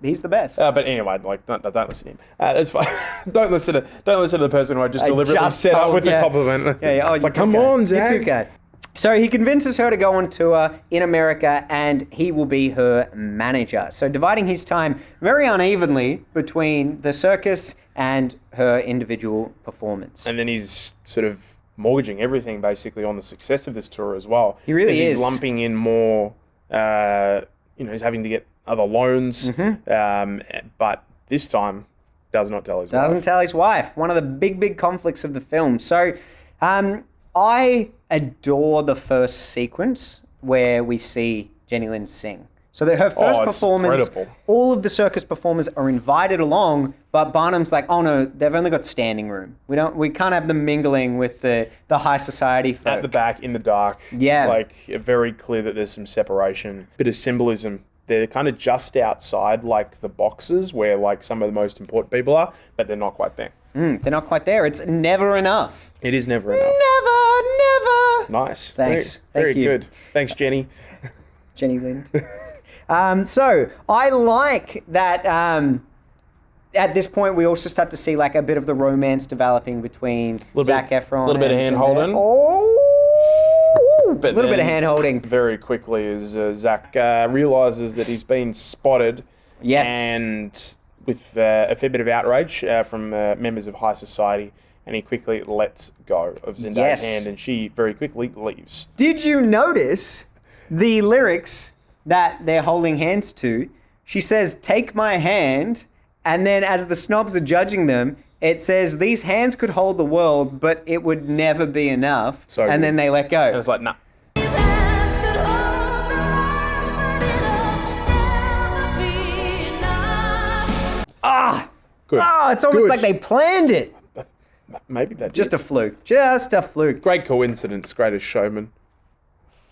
he's the best. but anyway, like, don't listen to him. It's fine. don't listen to the person who I just deliberately set up with the compliment. Yeah. Oh, it's like, come on, Zac. You're too good. So he convinces her to go on tour in America, and he will be her manager. So dividing his time very unevenly between the circus and her individual performance. And then he's sort of mortgaging everything basically on the success of this tour as well. He really is. He's lumping in more, he's having to get other loans, but this time does not tell his wife. Doesn't tell his wife. One of the big conflicts of the film. So I adore the first sequence where we see Jenny Lind sing. So that her first it's performance, incredible. all of the circus performers are invited along, but Barnum's like, oh no, they've only got standing room. We can't have them mingling with the high society folk. At the back, in the dark. Yeah. Like, very clear that there's some separation. Bit of symbolism. They're kind of just outside, like, the boxes where, like, some of the most important people are, but they're not quite there. They're not quite there. It's never enough. It is never enough. Never. Nice. Thanks. Very Thank you. good. Thanks, Jenny. Jenny Lind. So I like that at this point we also start to see like a bit of the romance developing between Zac Efron. A little bit of and hand-holding. Oh, a But little bit of then hand holding. Very quickly as Zach realizes that he's been spotted. Yes. And with a fair bit of outrage from members of high society, and he quickly lets go of Zendaya's Yes. hand, and she very quickly leaves. Did you notice the lyrics that they're holding hands to? She says, "Take my hand," and then as the snobs are judging them, it says, "These hands could hold the world, but it would never be enough." So and good. then they let go. And it's like, nah. His hands could hold the world, but it'll never be enough. Good. It's almost Good. like they planned it. Maybe that Just a fluke. Just a fluke. great coincidence. Greatest Showman.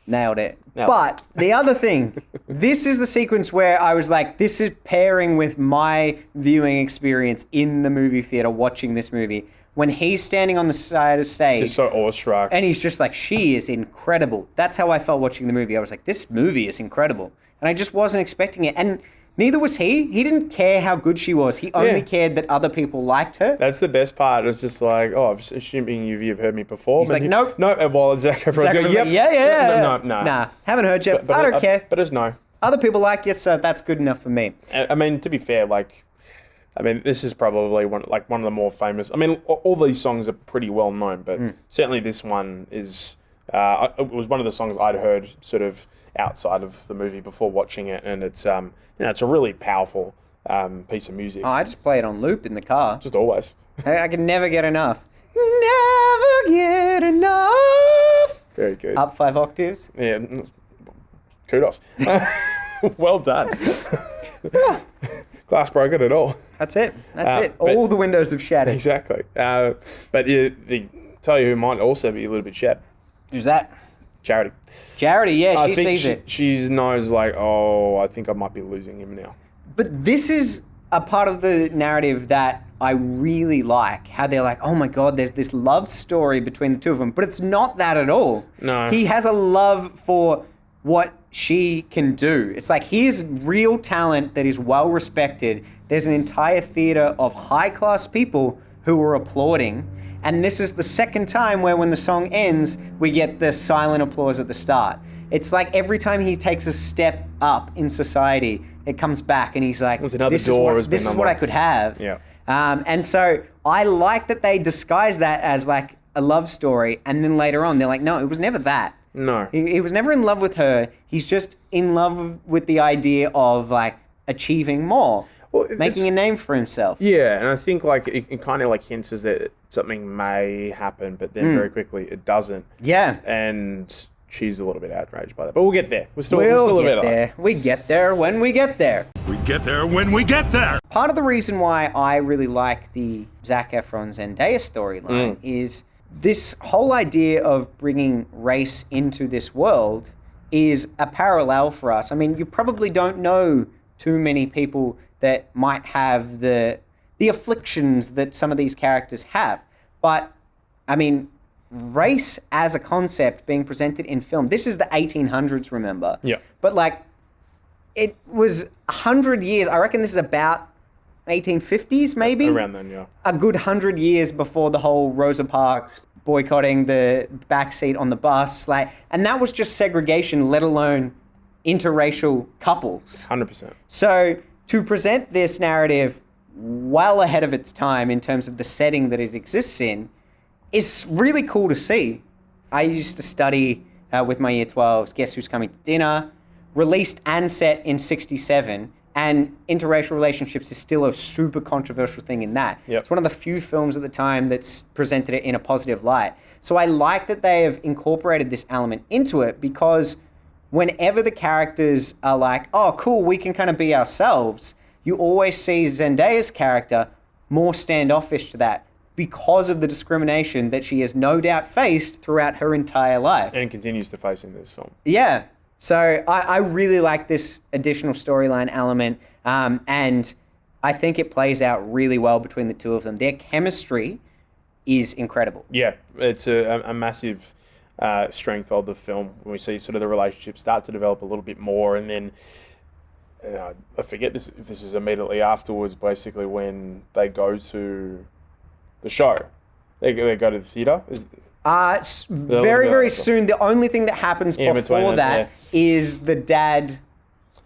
Nailed it. Nailed But the other thing, this is the sequence where I was like, this is pairing with my viewing experience in the movie theater watching this movie. When he's standing on the side of stage Just so awestruck. and he's just like, she is incredible. That's how I felt watching the movie. I was like, this movie is incredible. And I just wasn't expecting it. And neither was he. He didn't care how good she was. He only Yeah. cared that other people liked her. That's the best part. It's just like, oh, I'm assuming you've heard me perform. He's like, nope. No, well, Zac Efron's Zac going, Efron's yep. like, yeah. No. Nah, haven't heard you. But I don't care. But it's no. Other people like you, so that's good enough for me. I mean, to be fair, this is probably one of the more famous. I mean, all these songs are pretty well known, but certainly this one is. It was one of the songs I'd heard sort of outside of the movie before watching it, and it's it's a really powerful piece of music. Oh, I just play it on loop in the car. Just always. I can never get enough. Never get enough. Very good. Up 5 octaves. Yeah. Kudos. Well done. Glass broken at all. That's it. That's it. but- All the windows have shattered. Exactly. But tell you who might also be a little bit shat. Who's that? Charity. Charity, yeah, I she think sees it. she knows like, oh, I think I might be losing him now. But this is a part of the narrative that I really like. How they're like, oh my God, there's this love story between the two of them. But it's not that at all. No. He has a love for what she can do. It's like he is real talent that is well respected. There's an entire theater of high class people who are applauding. And this is the second time where when the song ends, we get the silent applause at the start. It's like every time he takes a step up in society, it comes back and he's like, There's another this door has is been what I unlocked." could have. Yeah. And so I like that they disguise that as like a love story. And then later on, they're like, no, it was never that. No. He was never in love with her. He's just in love with the idea of like achieving more, Well, making a name for himself. Yeah, and I think like it kind of like hints that something may happen, but then very quickly it doesn't. Yeah. And she's a little bit outraged by that. But we'll get there. We're still We'll a bit get there. We get there when we get there. We get there when we get there. Part of the reason why I really like the Zac Efron Zendaya storyline is this whole idea of bringing race into this world is a parallel for us. I mean, you probably don't know too many people that might have the afflictions that some of these characters have. But, I mean, race as a concept being presented in film, this is the 1800s, remember? Yeah. But, like, it was 100 years. I reckon this is about 1850s, maybe? around then, yeah. A good 100 years before the whole Rosa Parks boycotting the backseat on the bus. And that was just segregation, let alone interracial couples. 100%. So to present this narrative well ahead of its time in terms of the setting that it exists in is really cool to see. I used to study with my year 12s, Guess Who's Coming to Dinner, released and set in 1967, and interracial relationships is still a super controversial thing in that. Yep. It's one of the few films at the time that's presented it in a positive light. So I like that they have incorporated this element into it because whenever the characters are like, oh, cool, we can kind of be ourselves, you always see Zendaya's character more standoffish to that because of the discrimination that she has no doubt faced throughout her entire life. And continues to face in this film. Yeah. So I really like this additional storyline element, and I think it plays out really well between the two of them. Their chemistry is incredible. Yeah, it's a massive strength of the film when we see sort of the relationship start to develop a little bit more, and then I forget this if this is immediately afterwards, basically when they go to the show. They go to the theatre. Very soon. The only thing that happens In before between that is the dad,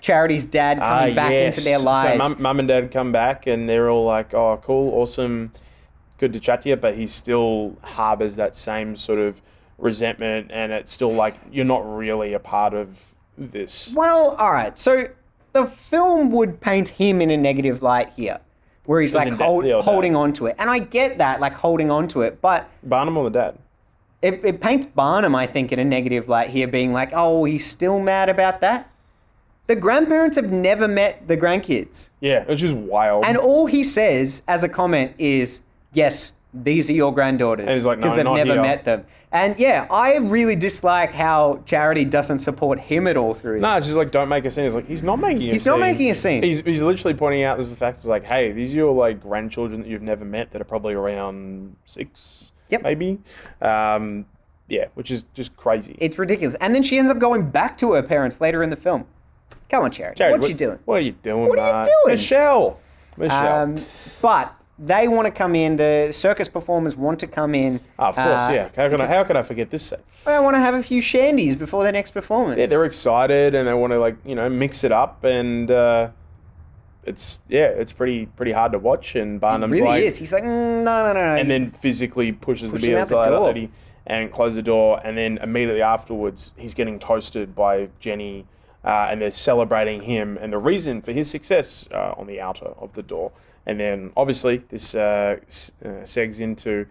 Charity's dad, coming back into their lives. So mum and dad come back and they're all like, oh, cool, awesome, good to chat to you, but he still harbours that same sort of resentment, and it's still like, you're not really a part of this. Well, all right. So the film would paint him in a negative light here, where he's like holding on to it. And I get that, like holding on to it, but... Barnum or the dad? It paints Barnum, I think, in a negative light here, being like, oh, he's still mad about that. The grandparents have never met the grandkids. Yeah, it's just wild. And all he says as a comment is, yes, these are your granddaughters. And he's like, no, because they've not never here. met them. And yeah, I really dislike how Charity doesn't support him at all through this. No, it's just like, don't make a scene. It's like, he's not making a scene. He's not making a scene. He's literally pointing out the fact it's like, hey, these are your like grandchildren that you've never met that are probably around 6, maybe. Yeah, which is just crazy. It's ridiculous. And then she ends up going back to her parents later in the film. Come on, Charity. What you doing? What are you doing, What are you doing? Michelle. But they want to come in. The circus performers want to come in. Of course, yeah. How could I forget this set? I want to have a few shandies before their next performance. Yeah, they're excited and they want to like, mix it up, and it's pretty hard to watch. And Barnum's really like, is. He's like, no. And then physically pushes the Push him out beer the door. lady and closes the door. And then immediately afterwards, he's getting toasted by Jenny, and they're celebrating him and the reason for his success on the outer of the door. And then obviously this segs into,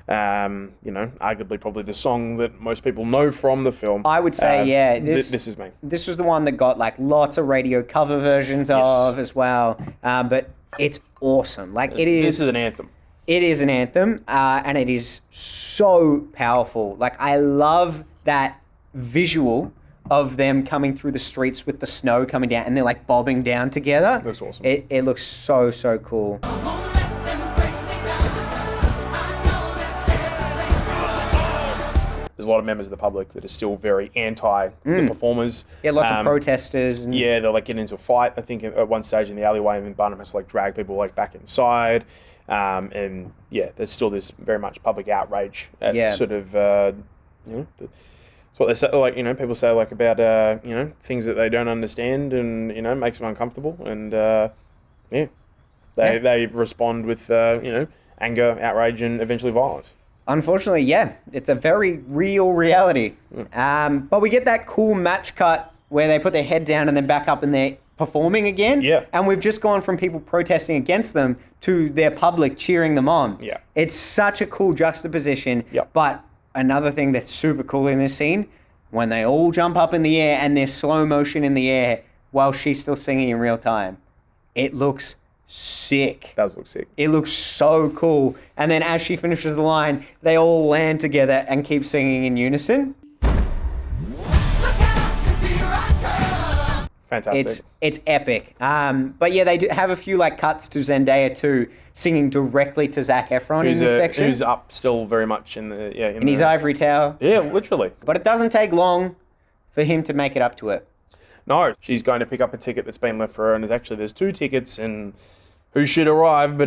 arguably probably the song that most people know from the film. I would say, yeah. This is me. This was the one that got like lots of radio cover versions of as well. But it's awesome. Like it is. This is an anthem. It is an anthem, and it is so powerful. Like, I love that visual of them coming through the streets with the snow coming down, and they're like bobbing down together. Looks awesome. It looks so cool. There's a lot of members of the public that are still very anti the performers. Yeah, lots of protesters. And Yeah, they'll like get into a fight, I think, at one stage in the alleyway, and then Barnum has to like drag people like back inside. And yeah, there's still this very much public outrage at sort of, it's what they say, like, people say like about, things that they don't understand, and, makes them uncomfortable. And they respond with, anger, outrage, and eventually violence. Unfortunately, yeah, it's a very real reality. But we get that cool match cut where they put their head down and then back up and they're performing again. Yeah. And we've just gone from people protesting against them to their public cheering them on. Yeah. It's such a cool juxtaposition. Yep. But another thing that's super cool in this scene, when they all jump up in the air and they're slow motion in the air while she's still singing in real time, it looks sick. It does look sick. It looks so cool. And then as she finishes the line, they all land together and keep singing in unison. Fantastic. It's epic. But yeah, they do have a few like cuts to Zendaya too, singing directly to Zac Efron in this section. Who's up still very much in the in his ivory tower. Yeah, literally. But it doesn't take long for him to make it up to it. No, she's going to pick up a ticket that's been left for her, and there's 2 tickets, and who should arrive but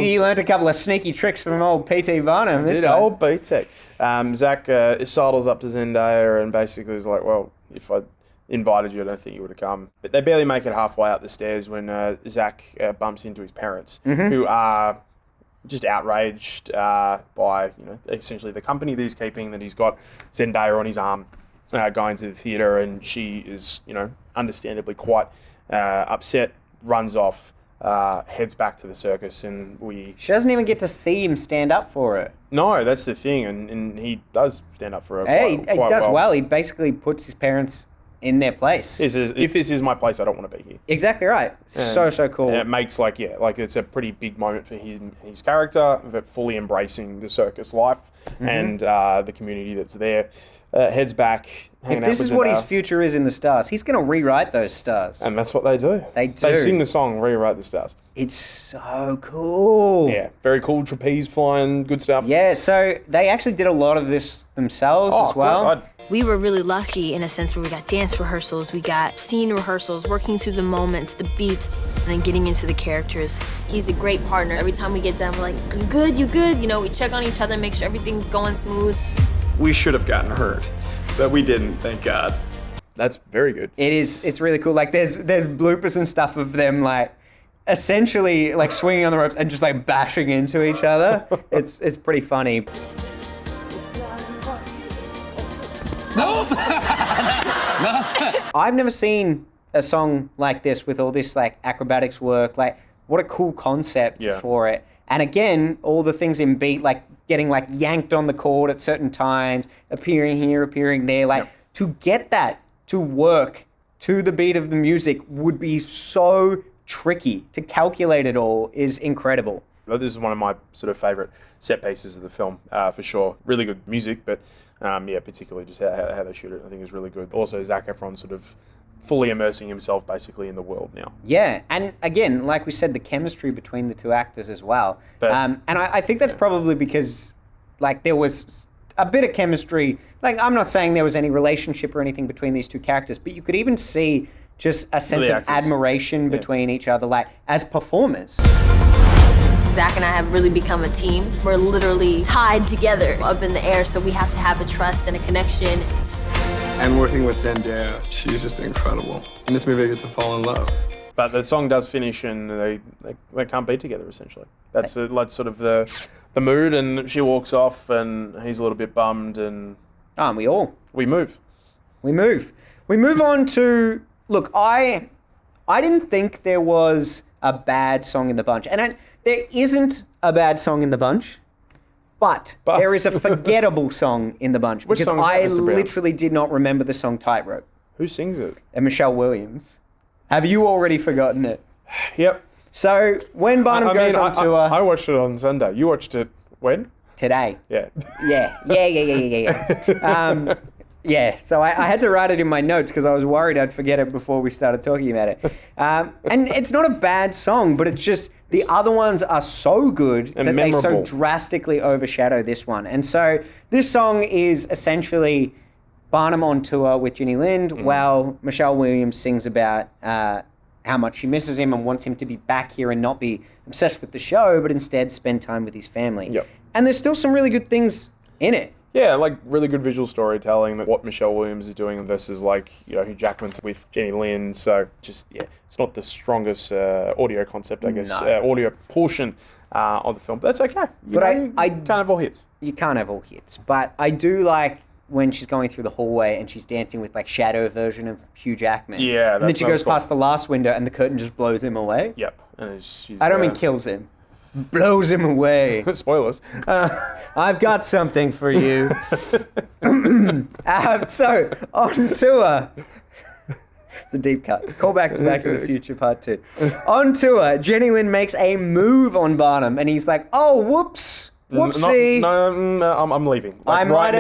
He learned a couple of sneaky tricks from old P.T. Barnum. old BTEC. Zach sidles up to Zendaya and basically is like, well, if I invited you, I don't think you would have come. But they barely make it halfway up the stairs when Zach bumps into his parents, who are just outraged by, essentially the company that he's keeping, that he's got Zendaya on his arm going to the theatre, and she is, understandably quite upset, runs off, heads back to the circus, and She doesn't even get to see him stand up for it. No, that's the thing, and he does stand up for her He quite does well. He basically puts his parents in their place. If this is my place, I don't want to be here. Exactly right. So cool. And it makes it's a pretty big moment for his character, of fully embracing the circus life and the community that's there. Heads back. If this is what his future is in the stars, he's going to rewrite those stars. And that's what they do. They do. They sing the song, rewrite the stars. It's so cool. Yeah, very cool. Trapeze flying, good stuff. Yeah, so they actually did a lot of this themselves as well. God. We were really lucky in a sense where we got dance rehearsals, we got scene rehearsals, working through the moments, the beats, and then getting into the characters. He's a great partner. Every time we get done, we're like, you good, you good? You know, we check on each other, make sure everything's going smooth. We should have gotten hurt, but we didn't, thank God. That's very good. It's really cool. Like there's bloopers and stuff of them like essentially like swinging on the ropes and just like bashing into each other. It's pretty funny. I've never seen a song like this with all this like acrobatics work. Like what a cool concept for it. And again, all the things in beat, like getting like yanked on the chord at certain times, appearing here, appearing there. Like to get that to work to the beat of the music would be so tricky. To calculate it all is incredible. This is one of my sort of favorite set pieces of the film, for sure. Really good music, but particularly just how they shoot it, I think is really good. Also, Zac Efron sort of fully immersing himself basically in the world now. Yeah, and again, like we said, the chemistry between the two actors as well. But, and I think that's probably because like there was a bit of chemistry. Like I'm not saying there was any relationship or anything between these two characters, but you could even see just a sense of admiration between each other, like as performers. Zac and I have really become a team. We're literally tied together up in the air, so we have to have a trust and a connection. And working with Zendaya, she's just incredible. In this movie, I get to fall in love. But the song does finish and they can't be together, essentially. That's sort of the mood, and she walks off and he's a little bit bummed and... Aren't we all? We move. We move on to... Look, I didn't think there was a bad song in the bunch. And there isn't a bad song in the bunch, but there is a forgettable song in the bunch. Which because song is that, I Mr. Brown? literally did not remember the song Tightrope. Who sings it? And Michelle Williams. Have you already forgotten it? Yep. So when Barnum goes on tour... I watched it on Sunday. You watched it when? Today. Yeah. Yeah. Yeah, so I had to write it in my notes because I was worried I'd forget it before we started talking about it. And it's not a bad song, but it's just the other ones are so good that they so drastically overshadow this one. And so this song is essentially Barnum on tour with Ginny Lind while Michelle Williams sings about how much she misses him and wants him to be back here and not be obsessed with the show, but instead spend time with his family. Yep. And there's still some really good things in it. Yeah, like really good visual storytelling, that what Michelle Williams is doing versus like, Hugh Jackman's with Jenny Lynn. So just, it's not the strongest audio concept, I guess, audio portion of the film. But that's okay. But I can't have all hits. You can't have all hits. But I do like when she's going through the hallway and she's dancing with like shadow version of Hugh Jackman. Yeah. And then she goes past the last window and the curtain just blows him away. Yep. And she's, I don't mean kills him. Blows him away. Spoilers. I've got something for you. So, on tour. It's a deep cut. Call back to Back to the Future Part 2. On tour, Jenny Lynn makes a move on Barnum, and he's like, oh, whoops. Whoopsie. No, I'm leaving. I might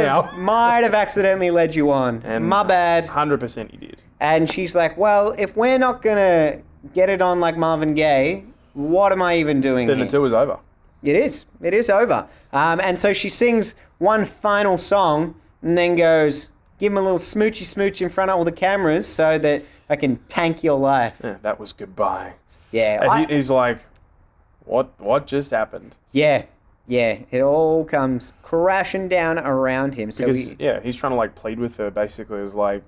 have accidentally led you on. And my bad. 100% you did. And she's like, well, if we're not going to get it on like Marvin Gaye, what am I even doing Then here? the tour is over. It is. It is over. And so she sings one final song and then goes, give him a little smoochy smooch in front of all the cameras so that I can tank your life. Yeah, that was goodbye. Yeah. And he's like, what just happened? Yeah. Yeah. It all comes crashing down around him. So because, he's trying to like plead with her basically as like,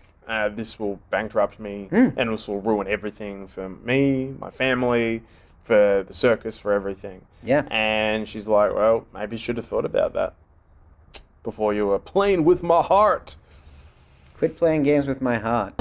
this will bankrupt me and this will ruin everything for me, my family, for the circus, for everything. Yeah. And she's like, well, maybe you should have thought about that before you were playing with my heart. Quit playing games with my heart.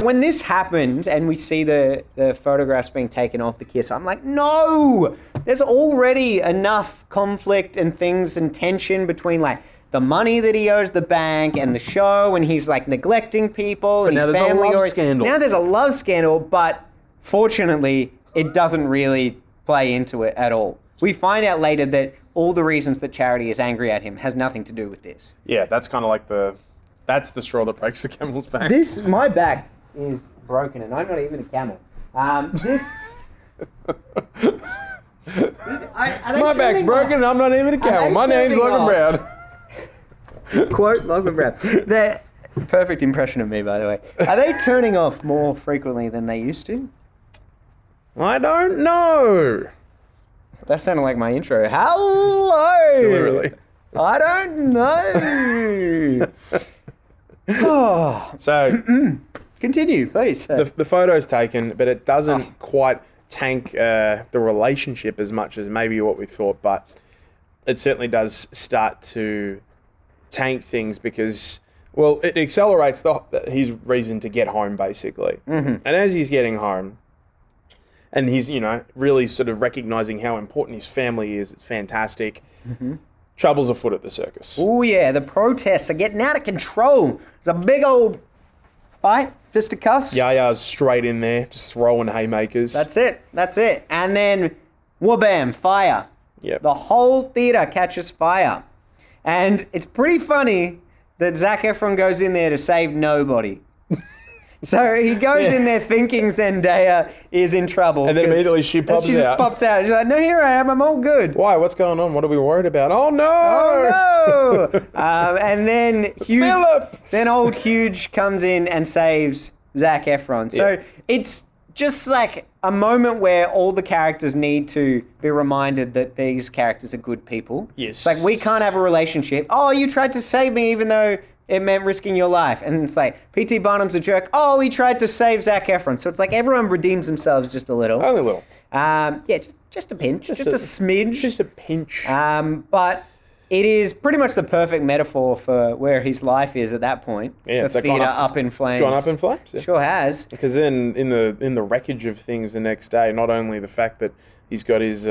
when this happened and we see the photographs being taken off the kiss, I'm like, no! There's already enough conflict and things and tension between like the money that he owes the bank and the show, and he's like neglecting people and now his there's a family. love scandal. Now there's a love scandal, but fortunately, it doesn't really play into it at all. We find out later that all the reasons that Charity is angry at him has nothing to do with this. Yeah, that's kind of like that's the straw that breaks the camel's back. My back is broken, and I'm not even a camel. My back's broken, and I'm not even a camel. My name's Logan Brown. Quote Logan Brown. The perfect impression of me, by the way. Are they turning off more frequently than they used to? I don't know. That sounded like my intro. Hello! Literally. I don't know. So, Continue, please. the photo's taken, but it doesn't quite tank the relationship as much as maybe what we thought, but it certainly does start to tank things because, well, it accelerates his reason to get home, basically. Mm-hmm. And as he's getting home, and he's, really sort of recognizing how important his family is, it's fantastic. Mm-hmm. Trouble's afoot at the circus. Oh, yeah, the protests are getting out of control. There's a big old fight, fisticuffs. Yaya's straight in there, just throwing haymakers. That's it. And then, wha-bam, fire. Yep. The whole theater catches fire. And it's pretty funny that Zac Efron goes in there to save nobody. So he goes in there thinking Zendaya is in trouble. And then immediately she pops out. She just pops out. She's like, no, here I am. I'm all good. Why? What's going on? What are we worried about? Oh, no! Oh, no! And then Philip! Then old Huge comes in and saves Zac Efron. So it's just like a moment where all the characters need to be reminded that these characters are good people. Yes. It's like, we can't have a relationship. Oh, you tried to save me even though it meant risking your life. And it's like, P.T. Barnum's a jerk. Oh, he tried to save Zac Efron. So it's like everyone redeems themselves just a little. Only a little. Just a pinch. Just a smidge. Just a pinch. But it is pretty much the perfect metaphor for where his life is at that point. Yeah, the theater up in flames. It's gone up in flames. Yeah. Sure has. Because then in the wreckage of things the next day, not only the fact that he's got his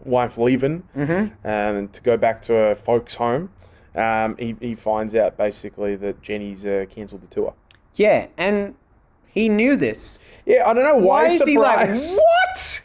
wife leaving to go back to her folks' home, he finds out basically that Jenny's cancelled the tour. Yeah, and he knew this. Yeah, I don't know why is he like, surprised. what?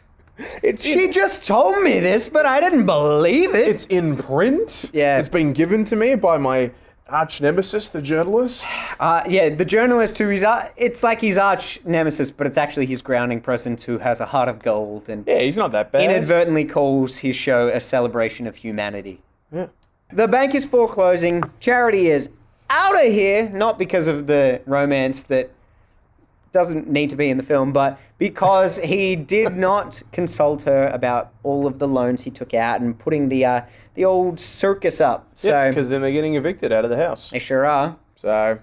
She just told me this, but I didn't believe it. It's in print. Yeah. It's been given to me by my arch nemesis, the journalist. The journalist who is, it's like his arch nemesis, but it's actually his grounding presence who has a heart of gold and Yeah, he's not that bad. inadvertently calls his show a celebration of humanity. Yeah. The bank is foreclosing. Charity is out of here, not because of the romance that doesn't need to be in the film, but because he did not consult her about all of the loans he took out and putting the old circus up. So because then they're getting evicted out of the house. They sure are. So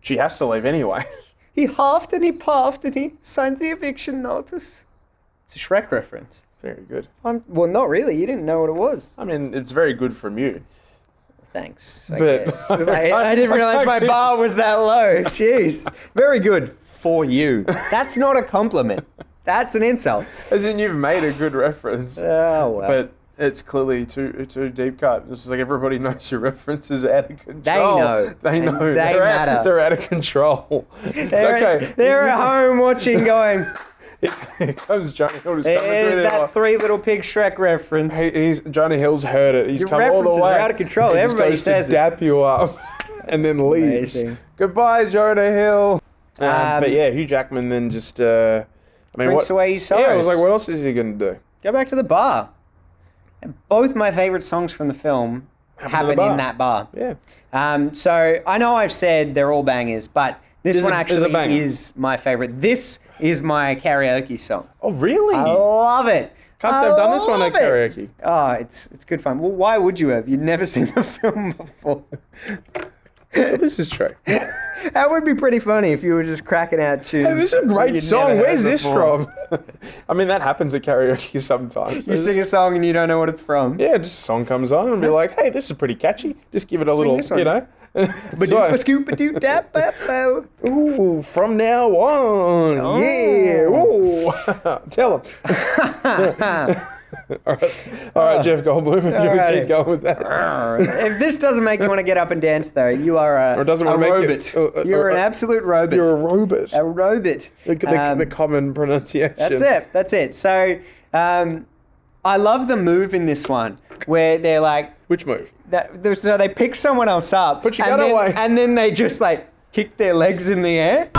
she has to leave anyway. He huffed and he puffed and he signed the eviction notice. It's a Shrek reference. Very good. Well, not really. You didn't know what it was. I mean, it's very good from you. Thanks. But- guess. I didn't realize my bar was that low. Jeez. Very good for you. That's not a compliment. That's an insult. As in, you've made a good reference. Oh, well. But it's clearly too deep cut. It's just like everybody knows your references are out of control. They know. They know. Matter. They're out of control. It's okay. They're at home watching going, Here comes Johnny Hill. He's coming there's through that there. Three Little Pig Shrek reference. Johnny Hill's heard it. He's Your come all the references way. are out of control. He just Everybody goes says to it. dap you up and then leaves. Amazing. Goodbye, Jonah Hill. But yeah, Hugh Jackman then just Drinks away his sorrows. Yeah, I was like, what else is he going to do? Go back to the bar. And both my favorite songs from the film happen in that bar. Yeah. So I know I've said they're all bangers, but this one actually is my favorite. This is my karaoke song. Oh, really? I love it. Can't say I've done this one at karaoke. Oh, it's good fun. Well, why would you have? You'd never seen the film before. Well, this is true. That would be pretty funny if you were just cracking out tunes. Hey, this is a great you'd song. never heard Where's this before. from? I mean, that happens at karaoke sometimes. You sing a song and you don't know what it's from. Yeah, just a song comes on and be like, hey, this is pretty catchy. Just give it a little, this one. Ba-doop-a-scoop-a-doop-dap-bap-bo. Ooh, from now on. Oh. Yeah. Ooh. Tell him. All right, Jeff Goldblum. Should we Alrighty. keep going with that? If this doesn't make you want to get up and dance, though, you are a, Or doesn't a want to make robot. it. You're an absolute robot. You're a robot. A robot. The common pronunciation. That's it. So, I love the move in this one where they're like, Which move? so they pick someone else up, Put your and gun then, away. and then they just like kick their legs in the air.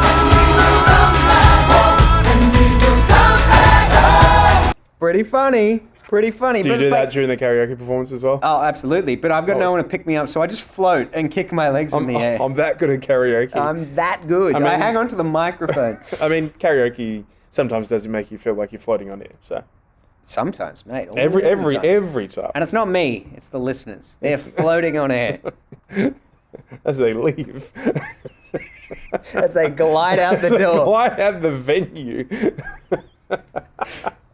Pretty funny. Do you but do it's that like, during the karaoke performance as well? oh, absolutely. But I've got no Nice. one to pick me up, so I just float and kick my legs in the air. I'm that good at karaoke. I'm that good. I mean- hang on to the microphone. I mean, karaoke sometimes doesn't make you feel like you're floating on air. So Sometimes, mate. all every the time. time, And it's not me, it's the listeners. They're floating on air as they leave, as they glide out the door. why have the venue?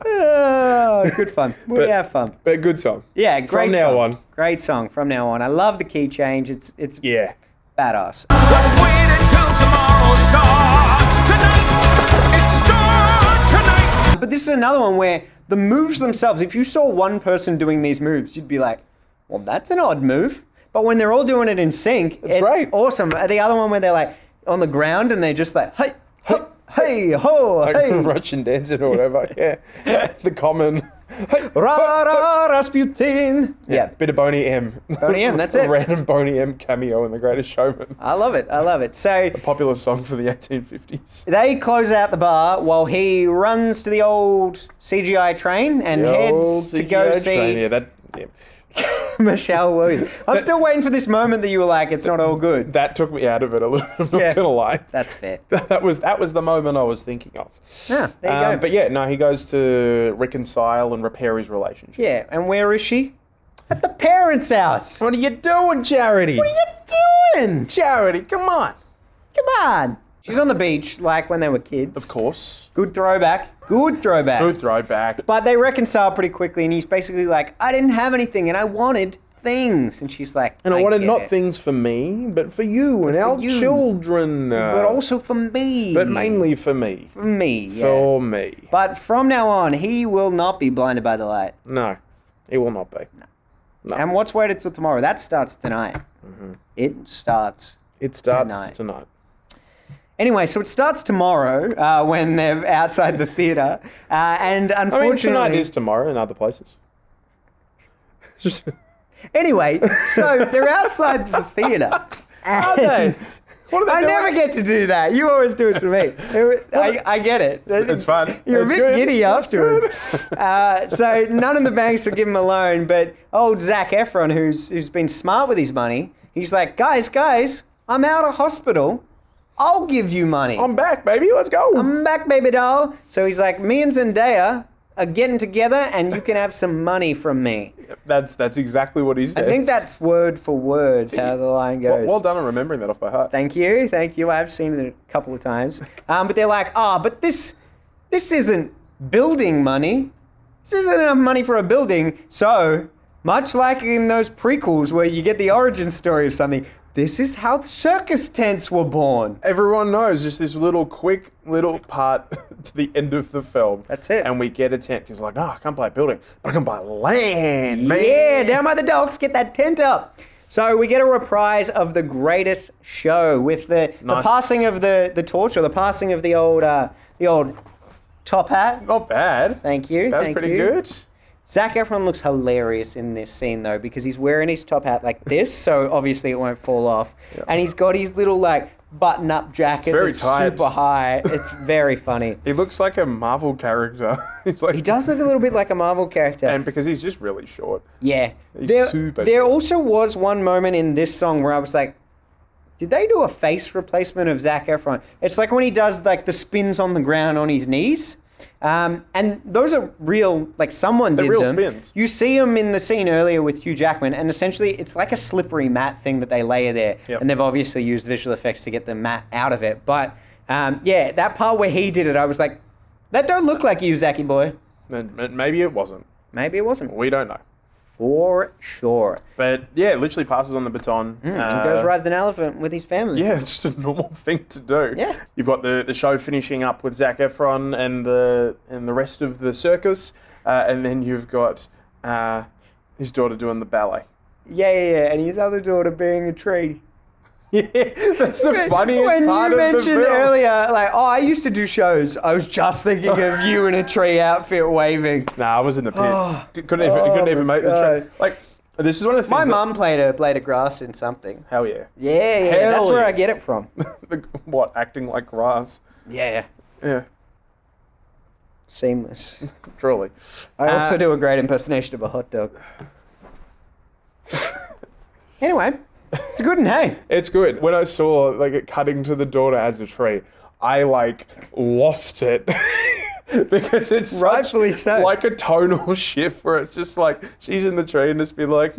Oh, good fun. We have fun. But good song. Yeah, great From now song. on. Great song from now on. I love the key change. It's Yeah. badass. Let's wait until tomorrow starts tonight. It starts tonight. But this is another one where the moves themselves, if you saw one person doing these moves, you'd be like, well, that's an odd move. But when they're all doing it in sync, it's great. Awesome. The other one where they're like on the ground and they're just like, hey, hey, hey, ho, Like hey. Russian dancing or whatever. Yeah. The common. Ra, ra, Rasputin. Yeah. Bit of Boney M. Boney M, that's it. A random Boney M cameo in The Greatest Showman. I love it. So Popular song for the 1850s. they close out the bar while he runs to the old CGI train and The heads old to go CGI see train. Yeah. Michelle Williams. I'm still waiting for this moment that you were like, it's not all good. That took me out of it a little. I'm not Yeah. gonna lie. That's fair. That was the moment I was thinking of. Yeah, there you go. But yeah, no, he goes to reconcile and repair his relationship. Yeah, and where is she? At the parents' house. What are you doing, Charity? What are you doing? Charity, come on. Come on. She's on the beach like when they were kids. Of course. Good throwback. Good throwback. Good throwback. But they reconcile pretty quickly, and he's basically like, I didn't have anything, and I wanted things. And she's like, And I wanted get not it. things for me, but for you and for our you. children. But also for me. But mainly for me. for me. Yeah. For me. But from now on, he will not be blinded by the light. No, it will not be. No. And what's waited till tomorrow? That starts tonight. It starts. It starts tonight. Anyway, so it starts tomorrow when they're outside the theatre. And I mean, unfortunately... tonight is tomorrow in other places. Just... Anyway, so they're outside the theatre. Are they? What are they I doing? never get to do that. You always do it to me. I get it. It's fun. You're It's a bit good. giddy It's afterwards. So none of the banks will give him a loan, but old Zac Efron, who's been smart with his money, he's like, guys, I'm out of hospital. I'll give you money. I'm back, baby. Let's go. I'm back, baby doll. So he's like, me and Zendaya are getting together, and you can have some money from me. That's exactly what he says. I think that's word for word how the line goes. Well done on remembering that off by heart. Thank you. I've seen it a couple of times. But they're like, but this isn't building money. This isn't enough money for a building. So, much like in those prequels where you get the origin story of something, this is how circus tents were born. Everyone knows just this quick little part to the end of the film. That's it. And we get a tent because like, I can't buy a building, but I can buy land, man. Yeah, down by the docks, get that tent up. So we get a reprise of The Greatest Show with the Nice. passing of the torch, or the passing of the old top hat. Not bad. Thank you. That's thank pretty you. good. Zac Efron looks hilarious in this scene though, because he's wearing his top hat like this, so obviously it won't fall off. Yeah. And he's got his little like button-up jacket very that's tight. super high. It's very funny. He looks like a Marvel character. He's like, He does look a little bit like a Marvel character. and because he's just really short. Yeah. He's There, super there short. also was one moment in this song where I was like, did they do a face replacement of Zac Efron? It's like when he does like the spins on the ground on his knees. And those are real, like someone They're did real them. spins. You see them in the scene earlier with Hugh Jackman, and essentially it's like a slippery mat thing that they layer there. Yep. And they've obviously used visual effects to get the mat out of it. But yeah, that part where he did it, I was like, that don't look like you, Zachy boy. And maybe it wasn't. Maybe it wasn't. We don't know. For sure. But yeah, literally passes on the baton. And goes rides an elephant with his family. Yeah, it's just a normal thing to do. Yeah. You've got the show finishing up with Zac Efron and the rest of the circus, and then you've got his daughter doing the ballet. Yeah, and his other daughter bearing a tree. Yeah, that's the funniest When part you of the mentioned film. earlier, like, oh, I used to do shows. I was just thinking of you in a tree outfit waving. Nah, I was in the pit. Couldn't even make the God. trip. Like, this is one of the things. My mum played a blade of grass in something. Hell yeah. Yeah, Hell that's where yeah. I get it from. What, acting like grass? Yeah, Yeah, seamless. truly. I also do a great impersonation of a hot dog. Anyway, it's a good one, hey. It's good. When I saw like it cutting to the daughter as a tree, I like lost it. Because it's such, Rightfully so. like a tonal shift where it's just like she's in the tree and it's been like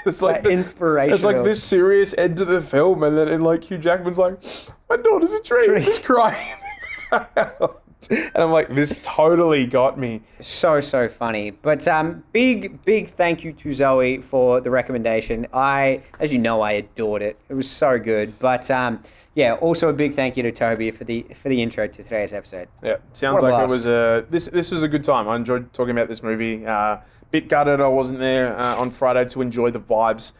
it's like inspirational. It's like this serious end to the film, and then like Hugh Jackman's like, my daughter's a tree. He's crying. And I'm like, this totally got me. So funny. But big thank you to Zoe for the recommendation. As you know, I adored it. It was so good. But yeah, also a big thank you to Toby for the intro to today's episode. Yeah, sounds What a like it blast. was this was a good time. I enjoyed talking about this movie. Bit gutted I wasn't there on Friday to enjoy the vibes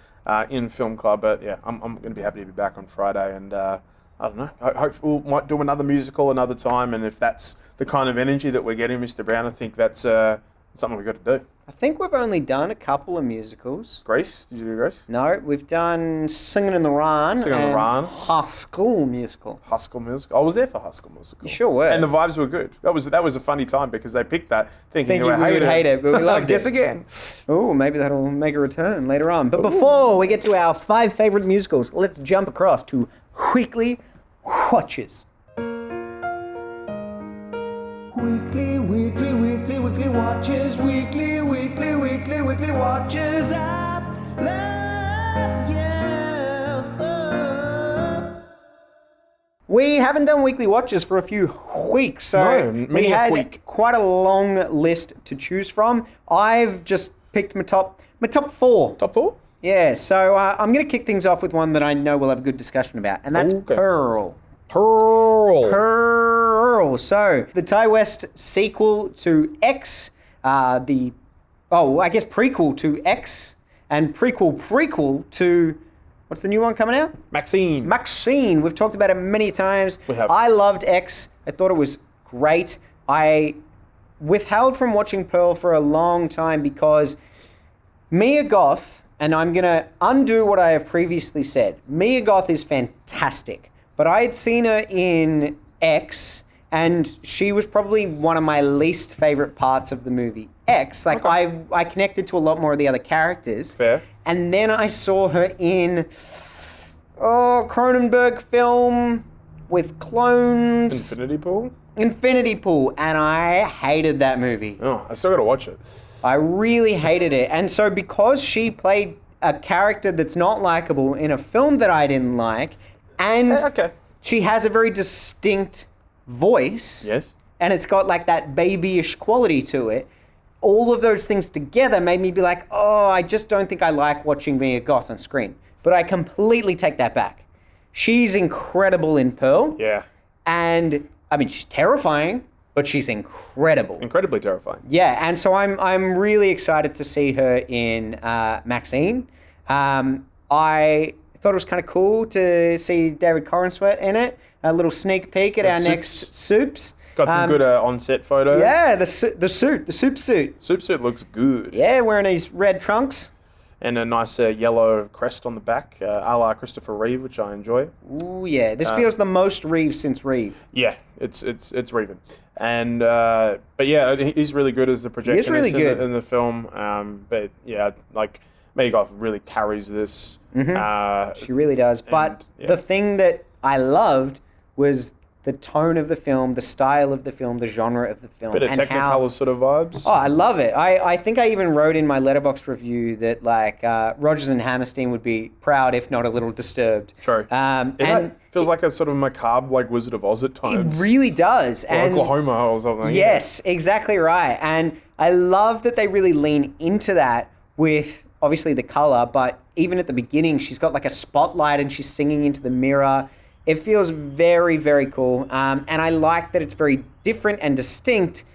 in Film Club, but yeah, I'm going to be happy to be back on Friday, and I don't know. Hopefully we might do another musical another time, and if that's the kind of energy that we're getting, Mr. Brown, I think that's something we've got to do. I think we've only done a couple of musicals. Grace? Did you do Grace? No, we've done Singing in the Rain Singing in the and Rain. High School Musical. High School Musical. I was there for High School Musical. You sure were. And the vibes were good. That was a funny time because they picked that thinking Thinking we would hate it, but we loved Guess it. again. Oh, maybe that'll make a return later on. But before we get to our 5 favorite musicals, let's jump across to Weekly Watches. Weekly watches. Weekly watches. I love you. We haven't done weekly watches for a few weeks, so No, we many a had week. quite a long list to choose from. I've just picked my top 4. Top 4? Yeah, so I'm going to kick things off with one that I know we'll have a good discussion about, and that's Okay. Pearl. Pearl. So, the Ty West sequel to X, prequel to X, and prequel to, what's the new one coming out? Maxine. Maxine. We've talked about it many times. We have. I loved X. I thought it was great. I withheld from watching Pearl for a long time because Mia Goth, and I'm going to undo what I have previously said, Mia Goth is fantastic. But I had seen her in X, and she was probably one of my least favorite parts of the movie X. Like, I connected to a lot more of the other characters. Fair. And then I saw her in Cronenberg film with clones. Infinity Pool, and I hated that movie. Oh, I still got to watch it. I really hated it. And so because she played a character that's not likable in a film that I didn't like, and she has a very distinct voice. Yes. And it's got like that babyish quality to it. All of those things together made me be like, oh, I just don't think I like watching Mia Goth on screen. But I completely take that back. She's incredible in Pearl. Yeah. And I mean, she's terrifying, but she's incredible. Incredibly terrifying. Yeah, and so I'm really excited to see her in Maxine. I thought it was kind of cool to see David Corenswet in it. A little sneak peek at our next Soups. Got some good on-set photos. Yeah, the soup suit. Soup suit looks good. Yeah, wearing these red trunks. And a nice yellow crest on the back, a la Christopher Reeve, which I enjoy. Ooh, yeah. This feels the most Reeve since Reeve. Yeah, it's Reeven. And but yeah, he's really good as the projectionist really good. in the film. But yeah, like Mia Goth really carries this. She really does. But the thing that I loved was the tone of the film, the style of the film, the genre of the film. Bit of and Technicolor sort of vibes. Oh, I love it. I think I even wrote in my Letterboxd review that like Rodgers and Hammerstein would be proud, if not a little disturbed. True. And feels like a sort of macabre, like Wizard of Oz at times. it really does. Or And Oklahoma or something. yes, exactly right. And I love that they really lean into that with obviously the color, but even at the beginning, she's got like a spotlight and she's singing into the mirror. It feels very, very cool. And I like that it's very different and distinct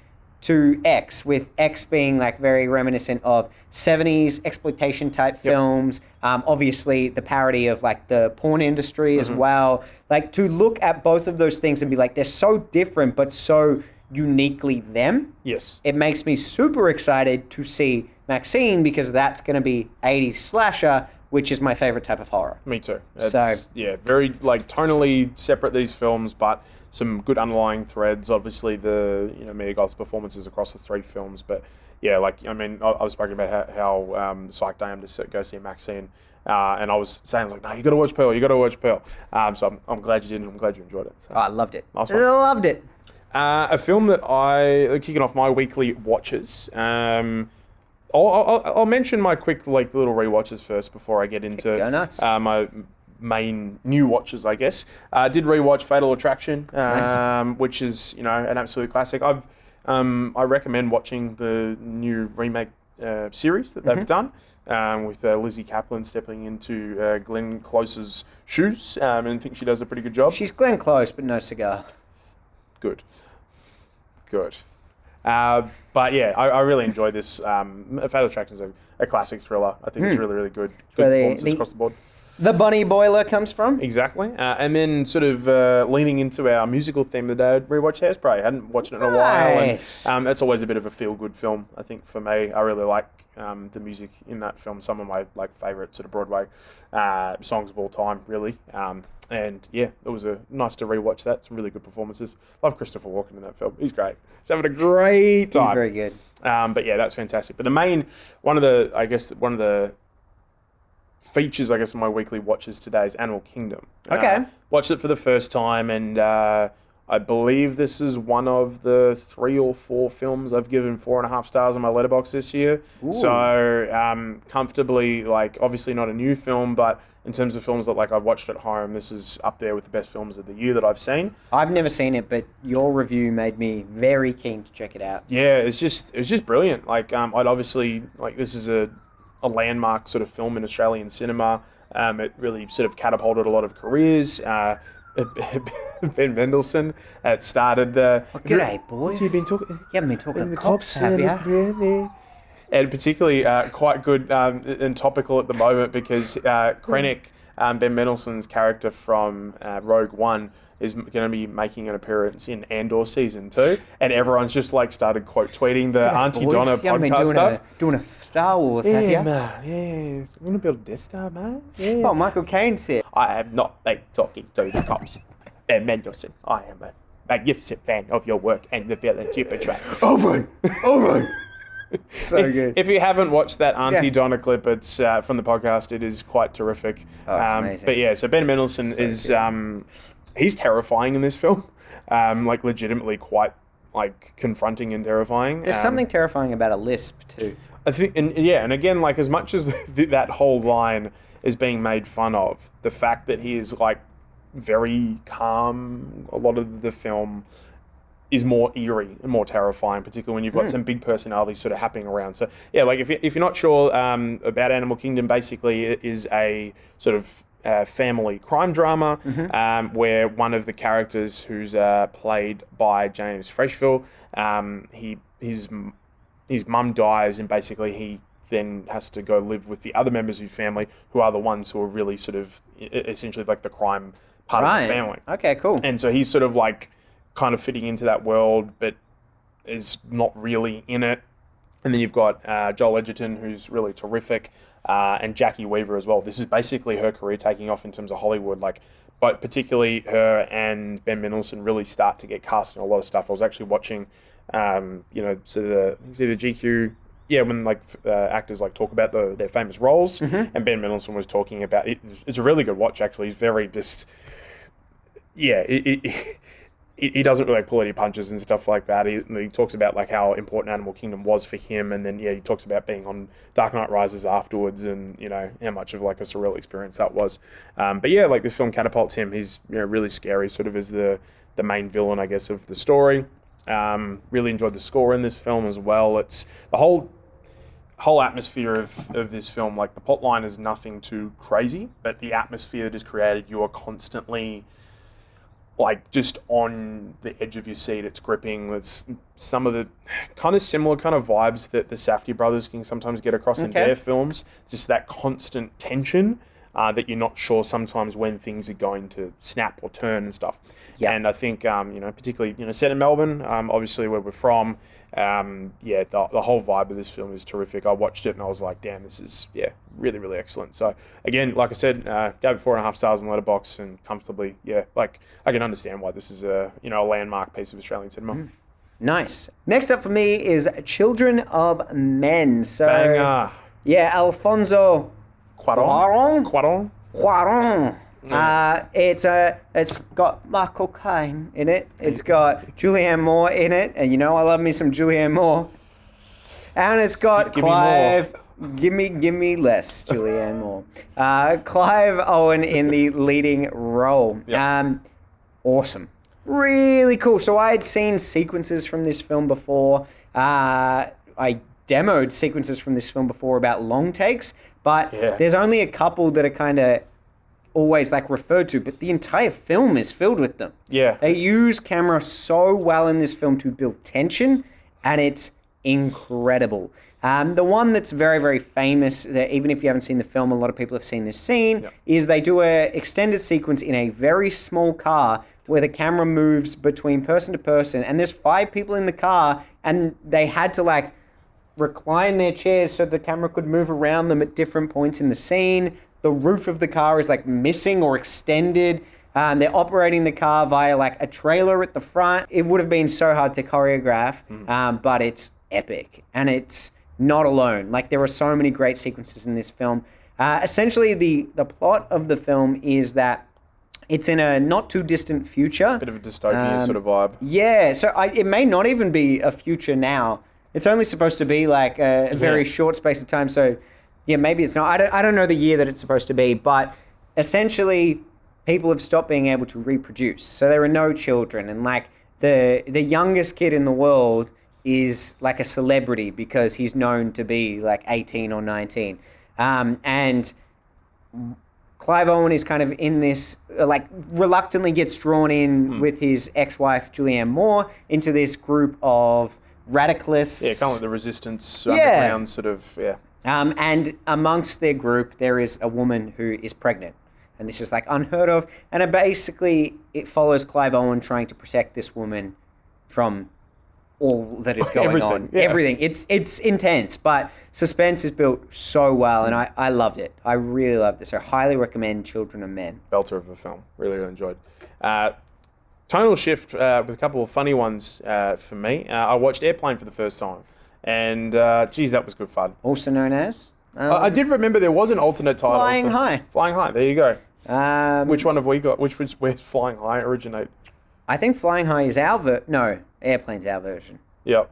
to X, with X being like very reminiscent of 70s exploitation type films. Obviously the parody of like the porn industry as well. Like to look at both of those things and be like, they're so different, but so uniquely them. Yes. It makes me super excited to see Maxine, because that's going to be 80s slasher, which is my favorite type of horror. Me too. So yeah, very like tonally separate, these films, but some good underlying threads. Obviously, the Mia Goth's performances across the 3 films, but yeah, like I mean, I was speaking about how psyched I am to go see Maxine, and I was saying like, no, you got to watch Pearl. You got to watch Pearl. So I'm glad you did. I'm glad you enjoyed it. So. I loved it. Nice I one. loved it. A film that kicking off my weekly watches. I'll mention my quick like little rewatches first before I get into Go nuts. My main new watches, I guess. Did rewatch Fatal Attraction, which is an absolute classic. I recommend watching the new remake series that they've done with Lizzie Kaplan stepping into Glenn Close's shoes, and I think she does a pretty good job. She's Glenn Close, but no cigar. Good. But yeah, I really enjoy this. Fatal Attraction is a classic thriller. I think it's really, really good. Good performances across the board. The bunny boiler comes from? Exactly. And then sort of leaning into our musical theme of the day, I'd rewatch Hairspray. I hadn't watched it in a while. And that's always a bit of a feel-good film, I think, for me. I really like the music in that film. Some of my favourite sort of Broadway songs of all time, really. And yeah, it was nice to rewatch that. Some really good performances. Love Christopher Walken in that film. He's great. He's having a great time. He's very good. But yeah, that's fantastic. But one of the features, I guess, of my weekly watches today is Animal Kingdom. Okay. Watched it for the first time, and I believe this is one of the 3 or 4 films I've given 4.5 stars on my letterbox this year. Ooh. So comfortably, obviously not a new film, but in terms of films that I've watched at home, this is up there with the best films of the year that I've seen. I've never seen it, but your review made me very keen to check it out. Yeah, it was just brilliant. I'd obviously this is a landmark sort of film in Australian cinema. It really sort of catapulted a lot of careers. Ben Mendelsohn started the... Oh, g'day, boys. You been talking? You haven't been talking to the cops, have you? And particularly quite good and topical at the moment because Krennic, Ben Mendelsohn's character from Rogue One, is going to be making an appearance in Andor Season 2. And everyone's just started quote tweeting the Auntie Donna podcast stuff. Doing a Star Wars, have you? Man, yeah. You want to build a Death Star, man? Yeah. Oh, Michael Caine said. I am not talking to the cops. Mendelsohn, I am a magnificent fan of your work and the village you portray. Over! So good. If you haven't watched that Auntie Donna clip, it's from the podcast. It is quite terrific. Oh, it's amazing. But yeah, so Ben Mendelsohn is he's terrifying in this film. Legitimately quite confronting and terrifying. There's something terrifying about a lisp too. I think, and again, as much as that whole line is being made fun of, the fact that he is very calm, a lot of the film is more eerie and more terrifying, particularly when you've got some big personalities sort of happening around. So yeah, if you're not sure about Animal Kingdom, basically it is a sort of family crime drama where one of the characters, who's played by James Freshfield, his mum dies, and basically he then has to go live with the other members of his family, who are the ones who are really sort of essentially the crime part of the family. Okay, cool. And so he's sort of kind of fitting into that world, but is not really in it. And then you've got Joel Edgerton, who's really terrific, and Jackie Weaver as well. This is basically her career taking off in terms of Hollywood. But particularly her and Ben Mendelsohn really start to get cast in a lot of stuff. I was actually watching, the GQ. Yeah, when actors talk about their famous roles, and Ben Mendelsohn was talking about it. It's a really good watch, actually. He's very just, he doesn't really pull any punches and stuff like that. He talks about like how important Animal Kingdom was for him, and then he talks about being on Dark Knight Rises afterwards, and how much of like a surreal experience that was. But yeah, like this film catapults him. He's really scary, sort of as the main villain, I guess, of the story. Really enjoyed the score in this film as well. It's the whole atmosphere of this film. Like the plot line is nothing too crazy, but the atmosphere that is created, you are constantly like just on the edge of your seat. It's gripping. It's some of the kind of similar kind of vibes that the Safdie brothers can sometimes get across in their films. Just that constant tension that you're not sure sometimes when things are going to snap or turn and stuff. Yeah. And I think, particularly, set in Melbourne, obviously where we're from, the whole vibe of this film is terrific. I watched it and I was like, damn, this is, really, really excellent. So, again, like I said, gave it 4.5 stars on Letterboxd and comfortably, like, I can understand why this is a landmark piece of Australian cinema. Nice. Next up for me is Children of Men. So, banger. Yeah, Alfonso Cuarón. It's got Michael Caine in it. It's got Julianne Moore in it, and I love me some Julianne Moore. And it's got Clive. Give me less Julianne Moore. Clive Owen in the leading role. Yep. Awesome, really cool. So I had seen sequences from this film before. I demoed sequences from this film before about long takes, but there's only a couple that are kind of always like referred to, but the entire film is filled with them. Yeah. They use camera so well in this film to build tension, and it's incredible. The one that's very, very famous, that even if you haven't seen the film, a lot of people have seen this scene, is they do a extended sequence in a very small car where the camera moves between person to person, and there's 5 people in the car, and they had to like recline their chairs so the camera could move around them at different points in the scene. The roof of the car is like missing or extended. They're operating the car via like a trailer at the front. It would have been so hard to choreograph, but it's epic. And it's not alone. Like there are so many great sequences in this film. Essentially, the plot of the film is that it's in a not too distant future. Bit of a dystopian sort of vibe. Yeah, so it may not even be a future now. It's only supposed to be like a very short space of time. So yeah, maybe it's not. I don't know the year that it's supposed to be, but essentially people have stopped being able to reproduce. So there are no children, and like the youngest kid in the world is like a celebrity because he's known to be like 18 or 19. And Clive Owen is kind of in this, like reluctantly gets drawn in with his ex-wife Julianne Moore into this group of radicalists. Yeah, kind of like the resistance underground sort of, and amongst their group, there is a woman who is pregnant. And this is like unheard of. And it follows Clive Owen trying to protect this woman from all that is going on. Yeah. Everything. It's intense, but suspense is built so well. And I loved it. I really loved it. So highly recommend Children of Men. Belter of a film. Really, really enjoyed. Tonal shift with a couple of funny ones for me. I watched Airplane for the first time. And, geez, that was good fun. Also known as? I did remember there was an alternate title. Flying High. Flying High, there you go. Which one have we got? Where's Flying High originate? I think Flying High is Airplane's our version. Yep.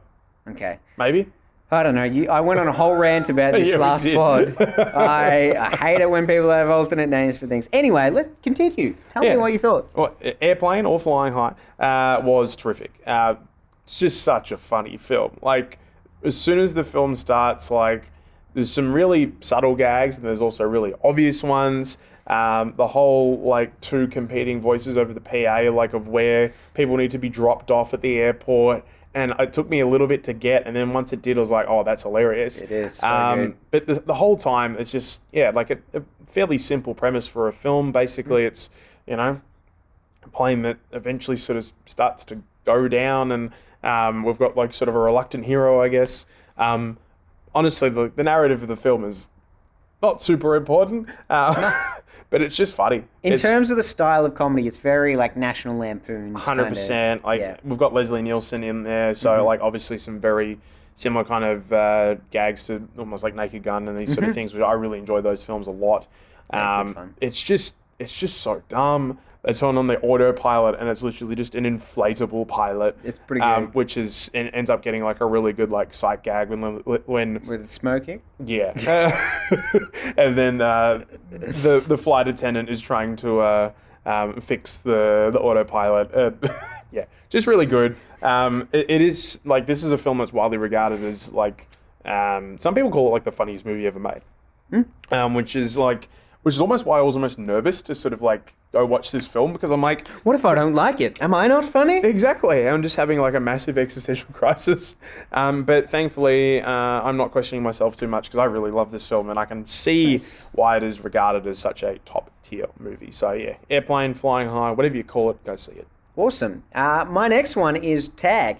Okay. Maybe? I don't know. I went on a whole rant about this last pod. I hate it when people have alternate names for things. Anyway, let's continue. Tell me what you thought. Well, Airplane or Flying High was terrific. It's just such a funny film. Like, as soon as the film starts, like, there's some really subtle gags and there's also really obvious ones. The whole, like, 2 competing voices over the PA, like, of where people need to be dropped off at the airport. And it took me a little bit to get, and then once it did, I was like, oh, that's hilarious. It is so good. But the whole time, it's just, like a fairly simple premise for a film. Basically, it's, a plane that eventually sort of starts to go down, and we've got, like, sort of a reluctant hero, I guess. Honestly, the narrative of the film is not super important, but it's just funny. In terms of the style of comedy, it's very like National Lampoon's 100%. We've got Leslie Nielsen in there, so like obviously some very similar kind of gags to almost like Naked Gun and these sort of things, which I really enjoy those films a lot. It's just so dumb, they turn on the autopilot, and it's literally just an inflatable pilot. It's pretty good. Which ends up getting like a really good like sight gag when With smoking? yeah, and then the flight attendant is trying to fix the autopilot. Yeah, just really good. It is like, this is a film that's widely regarded as like, some people call it like the funniest movie ever made. Which is almost why I was almost nervous to sort of like go watch this film, because I'm like, What if I don't like it? Am I not funny? exactly, I'm just having like a massive existential crisis. But thankfully, I'm not questioning myself too much, because I really love this film and I can see why it is regarded as such a top tier movie. So yeah, Airplane, Flying High, whatever you call it, go see it. Awesome. My next one is Tag.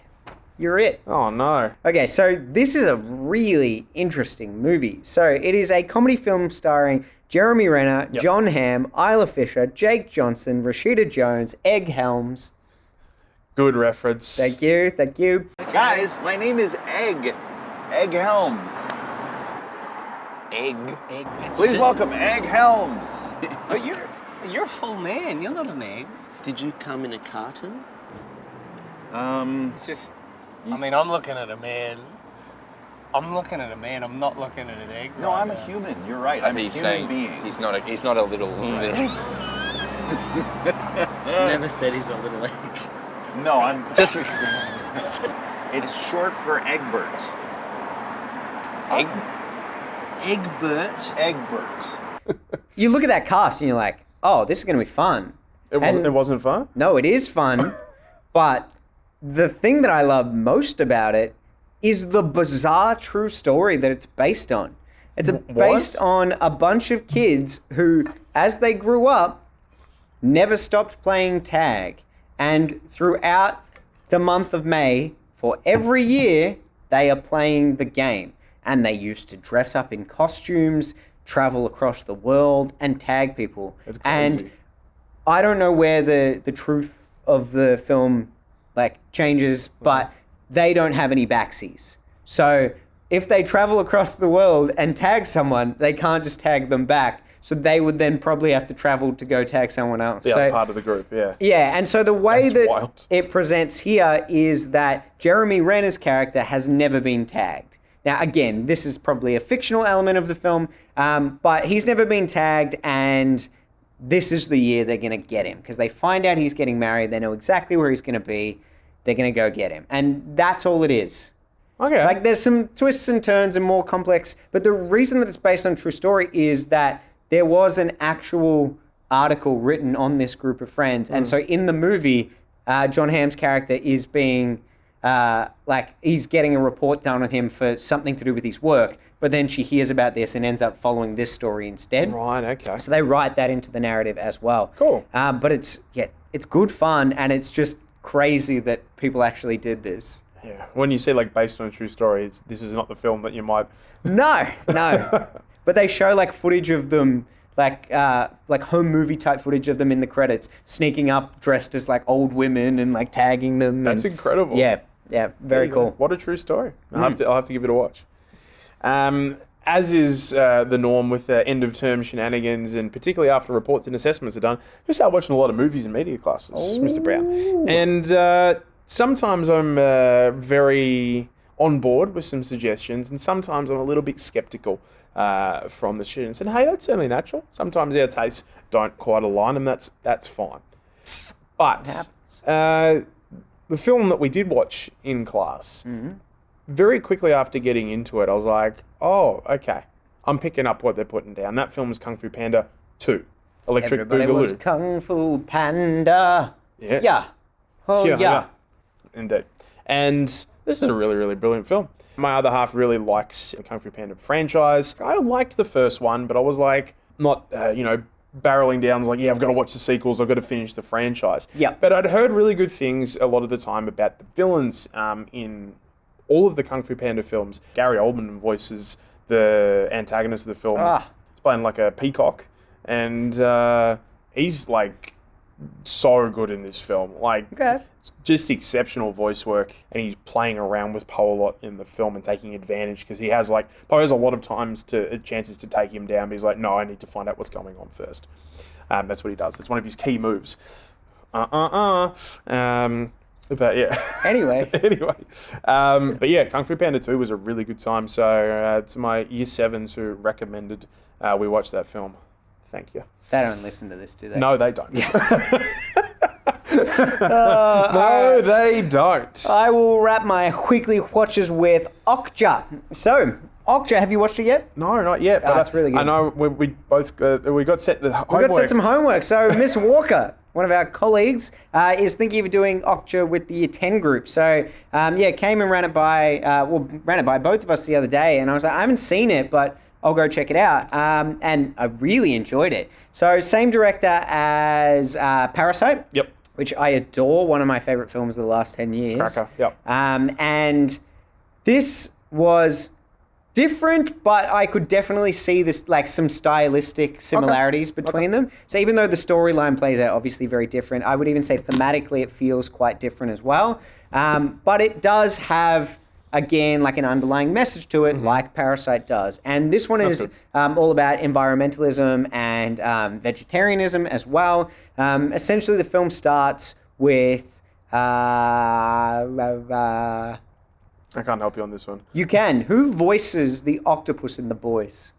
You're it. Oh no. Okay, so this is a really interesting movie. So it is a comedy film starring Jeremy Renner, John Hamm, Isla Fisher, Jake Johnson, Rashida Jones, Egg Helms. Good reference. Thank you, thank you. Guys, my name is Egg. Egg Helms. Egg. Please welcome Egg Helms. Oh, you're a full man. You're not an egg. Did you come in a carton? It's just, I mean, I'm looking at a man. I'm looking at a man. I'm not looking at an egg. No, I'm a human. You're right. I'm a human being. He's not a little. He's never said he's a little egg. No, I'm just. It's short for Egbert. Egbert. Egbert. You look at that cast and you're like, oh, this is going to be fun. It wasn't fun? No, it is fun. But the thing that I love most about it is the bizarre true story that it's based on. It's based on a bunch of kids who, as they grew up, never stopped playing tag. And throughout the month of May, for every year, they are playing the game. And they used to dress up in costumes, travel across the world, and tag people. That's crazy. And I don't know where the truth of the film like changes, but they don't have any backsies. So if they travel across the world and tag someone, they can't just tag them back. So they would then probably have to travel to go tag someone else. The so, other part of the group, yeah. Yeah, and so the way That's that wild. it presents here is that Jeremy Renner's character has never been tagged. Now, again, this is probably a fictional element of the film, but he's never been tagged, and this is the year they're going to get him, because they find out he's getting married, they know exactly where he's going to be, they're going to go get him. And that's all it is. Okay. Like, there's some twists and turns and more complex, but the reason that it's based on true story is that there was an actual article written on this group of friends. And so in the movie, John Hamm's character is being, he's getting a report done on him for something to do with his work, but then she hears about this and ends up following this story instead. Right, okay. So they write that into the narrative as well. Cool. But it's good fun, and it's just crazy that people actually did this. Yeah. When you say like based on a true story, this is not the film that you might. No. But they show like footage of them, like home movie type footage of them in the credits, sneaking up dressed as like old women and like tagging them. That's incredible. Yeah, very cool. What a true story. I'll have to give it a watch. As is the norm with end of term shenanigans, and particularly after reports and assessments are done, we start watching a lot of movies and media classes, Mr. Brown. And sometimes I'm very on board with some suggestions, and sometimes I'm a little bit skeptical from the students. And hey, that's certainly natural. Sometimes our tastes don't quite align, and that's fine. But the film that we did watch in class, very quickly after getting into it, I was like, oh, okay. I'm picking up what they're putting down. That film is Kung Fu Panda 2, Electric Everybody Boogaloo. was Kung Fu Panda. Yes. Yeah. Oh, yeah. Indeed. And this is a really, really brilliant film. My other half really likes the Kung Fu Panda franchise. I liked the first one, but I was like, not, barreling down, I was like, yeah, I've got to watch the sequels, I've got to finish the franchise. Yeah. But I'd heard really good things a lot of the time about the villains in all of the Kung Fu Panda films. Gary Oldman voices the antagonist of the film. He's playing like a peacock, and he's like so good in this film. Like, it's just exceptional voice work, and he's playing around with Poe a lot in the film and taking advantage, because he has Poe has a lot of chances to take him down, but he's like, no, I need to find out what's going on first. That's what he does. It's one of his key moves. But yeah. Anyway. But yeah, Kung Fu Panda 2 was a really good time. So to my year 7s who recommended we watch that film, thank you. They don't listen to this, do they? No, they don't. No, they don't. I will wrap my weekly watches with Okja. So, Okja, have you watched it yet? No, not yet. But that's really good. I know we both we got set the homework. We got set some homework. So, Miss Walker, one of our colleagues, is thinking of doing Okja with the Year 10 group. So, came and ran it by both of us the other day, and I was like, I haven't seen it, but I'll go check it out. And I really enjoyed it. So, same director as Parasite. Yep. Which I adore, one of my favorite films of the last 10 years. Cracker, yep. And this was different, but I could definitely see this, like, some stylistic similarities between them. So even though the storyline plays out obviously very different, I would even say thematically it feels quite different as well. But it does have, again, like an underlying message to it, like Parasite does. And this one is all about environmentalism and vegetarianism as well. Essentially, the film starts with... I can't help you on this one. You can. Who voices the octopus in The Boys?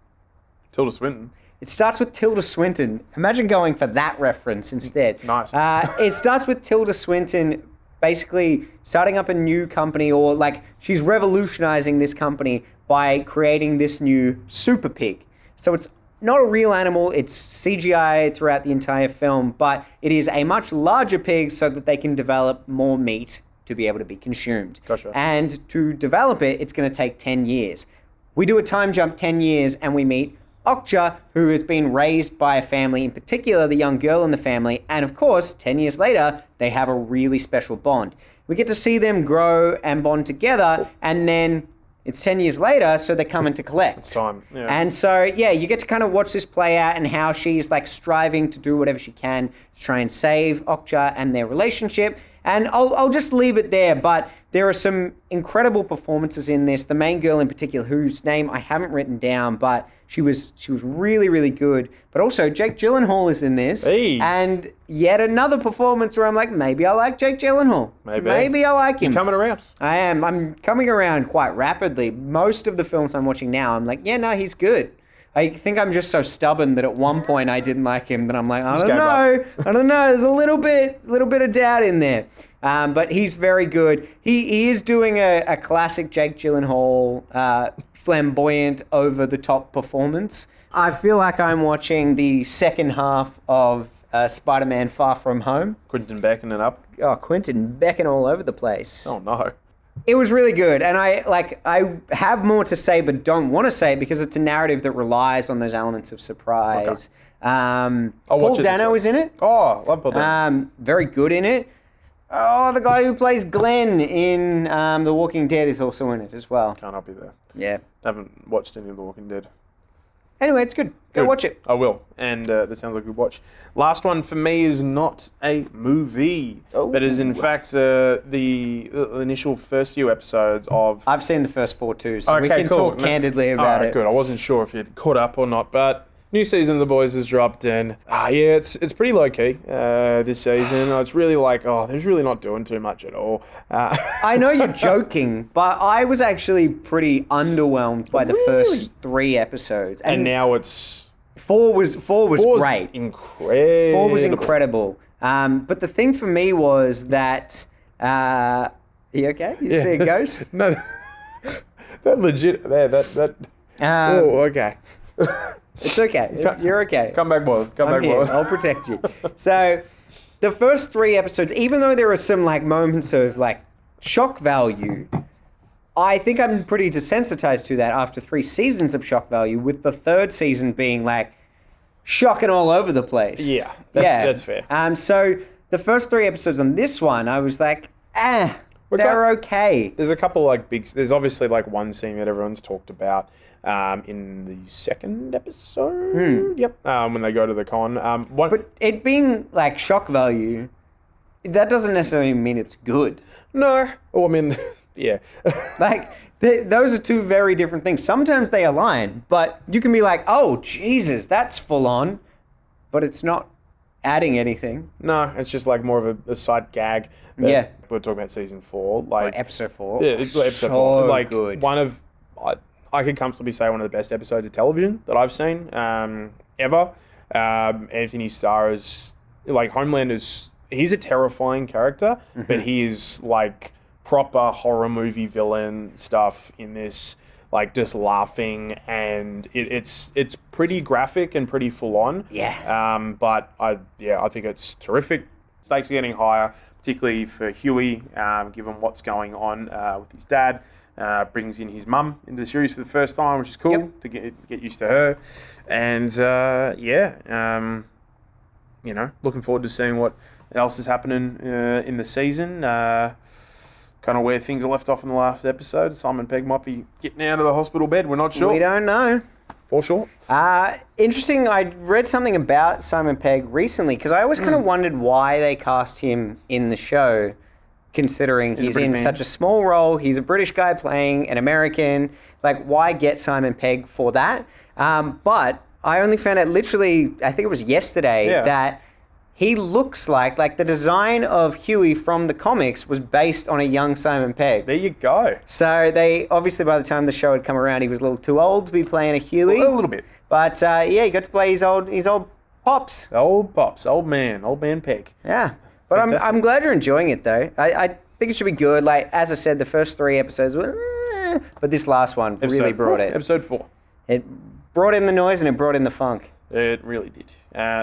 Tilda Swinton. It starts with Tilda Swinton. Imagine going for that reference instead. Nice. It starts with Tilda Swinton basically starting up a new company, or like she's revolutionizing this company by creating this new super pig. So it's not a real animal, it's CGI throughout the entire film, but it is a much larger pig so that they can develop more meat to be able to be consumed. Gotcha. And to develop it, it's going to take 10 years. We do a time jump 10 years and we meet Okja, who has been raised by a family, in particular the young girl in the family, and of course, 10 years later, they have a really special bond. We get to see them grow and bond together, and then it's 10 years later, so they're coming to collect. It's time, yeah. And so, you get to kind of watch this play out and how she's like striving to do whatever she can to try and save Okja and their relationship. And I'll just leave it there, but there are some incredible performances in this. The main girl in particular, whose name I haven't written down, but she was really, really good. But also Jake Gyllenhaal is in this. Hey. And yet another performance where I'm like, maybe I like Jake Gyllenhaal. Maybe I like him. You're coming around. I am. I'm coming around quite rapidly. Most of the films I'm watching now, I'm like, yeah, no, he's good. I think I'm just so stubborn that at one point I didn't like him that I'm like, I don't know. There's a little bit of doubt in there. But he's very good. He is doing a classic Jake Gyllenhaal flamboyant, over-the-top performance. I feel like I'm watching the second half of Spider-Man Far From Home. Quentin beckoning up. Oh, Quentin Beckon all over the place. Oh, no. It was really good, and I have more to say, but don't want to say it because it's a narrative that relies on those elements of surprise. Okay. Paul Dano is in it. Oh, love Paul Dano. Very good in it. Oh, the guy who plays Glenn in The Walking Dead is also in it as well. Can't help you there. Yeah. Haven't watched any of The Walking Dead. Anyway, it's good. Go watch it. I will. And that sounds like a good watch. Last one for me is not a movie, but is in fact the initial first few episodes of... I've seen the first 4 too, so we can talk candidly about it. Good. I wasn't sure if you'd caught up or not, but new season of The Boys has dropped, and it's pretty low-key this season. It's really like, there's really not doing too much at all. I know you're joking, but I was actually pretty underwhelmed by the first 3 episodes. And now it's... 4 was great. Incredible. 4 was incredible. But the thing for me was that... are you okay? You see a ghost? No. That legit... That... okay. It's okay. You're okay. Come back, boy. I'm here. I'll protect you. So, the first 3 episodes, even though there are some like moments of like shock value, I think I'm pretty desensitized to that after 3 seasons of shock value, with the 3rd season being like shocking all over the place. Yeah, that's fair. So the first 3 episodes on this one, I was like, they're okay. There's a couple like there's obviously like one scene that everyone's talked about in the 2nd episode. Yep. When they go to the con. But it being like shock value, that doesn't necessarily mean it's good. No. Well, I mean, yeah. Like, those are 2 very different things. Sometimes they align, but you can be like, oh, Jesus, that's full on. But it's not adding anything. No, it's just like more of a side gag. But Yeah. we're talking about season 4, like Episode 4. Yeah, it's episode So 4. Like good. one of, I could comfortably say one of the best episodes of television that I've seen ever. Anthony Starr's like Homelander's. He's a terrifying character, but he is like proper horror movie villain stuff in this. Like just laughing, and it's pretty graphic and pretty full on. Yeah. But I think it's terrific. Stakes are getting higher, particularly for Huey, given what's going on with his dad. Brings in his mum into the series for the first time, which is cool to get used to her. And looking forward to seeing what else is happening in the season. Kind of where things are left off in the last episode. Simon Pegg might be getting out of the hospital bed. We're not sure. We don't know. For sure. Interesting. I read something about Simon Pegg recently because I always kind of wondered why they cast him in the show, considering he's in such a small role. He's a British guy playing an American. Like, why get Simon Pegg for that? But I only found out literally, I think it was yesterday, that he looks like the design of Huey from the comics was based on a young Simon Pegg. There you go. So they, obviously by the time the show had come around, he was a little too old to be playing a Huey. A little bit. But he got to play his old pops. Old man Pegg. Yeah. But I'm glad you're enjoying it though. I think it should be good. Like, as I said, the first 3 episodes were, but this last one really brought it. Episode 4. It brought in the noise and it brought in the funk. It really did.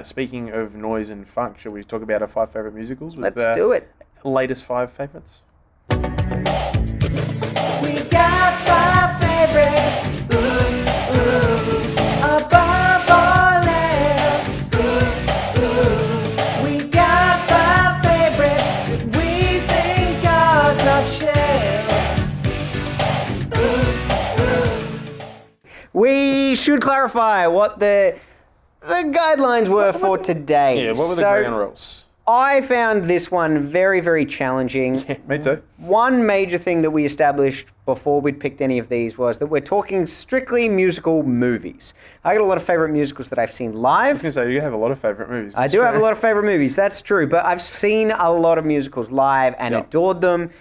Speaking of noise and funk, shall we talk about our 5 favourite musicals? Let's do it. Latest 5 favourites. We got 5 favorites. Above all else. We got 5 favorites that we think are top shelf. We should clarify what the guidelines were for today. Yeah, what were the ground rules? I found this one very, very challenging. Yeah, me too. One major thing that we established before we'd picked any of these was that we're talking strictly musical movies. I got a lot of favourite musicals that I've seen live. I was going to say, you have a lot of favourite movies. I do have a lot of favourite movies, that's true. But I've seen a lot of musicals live and adored them.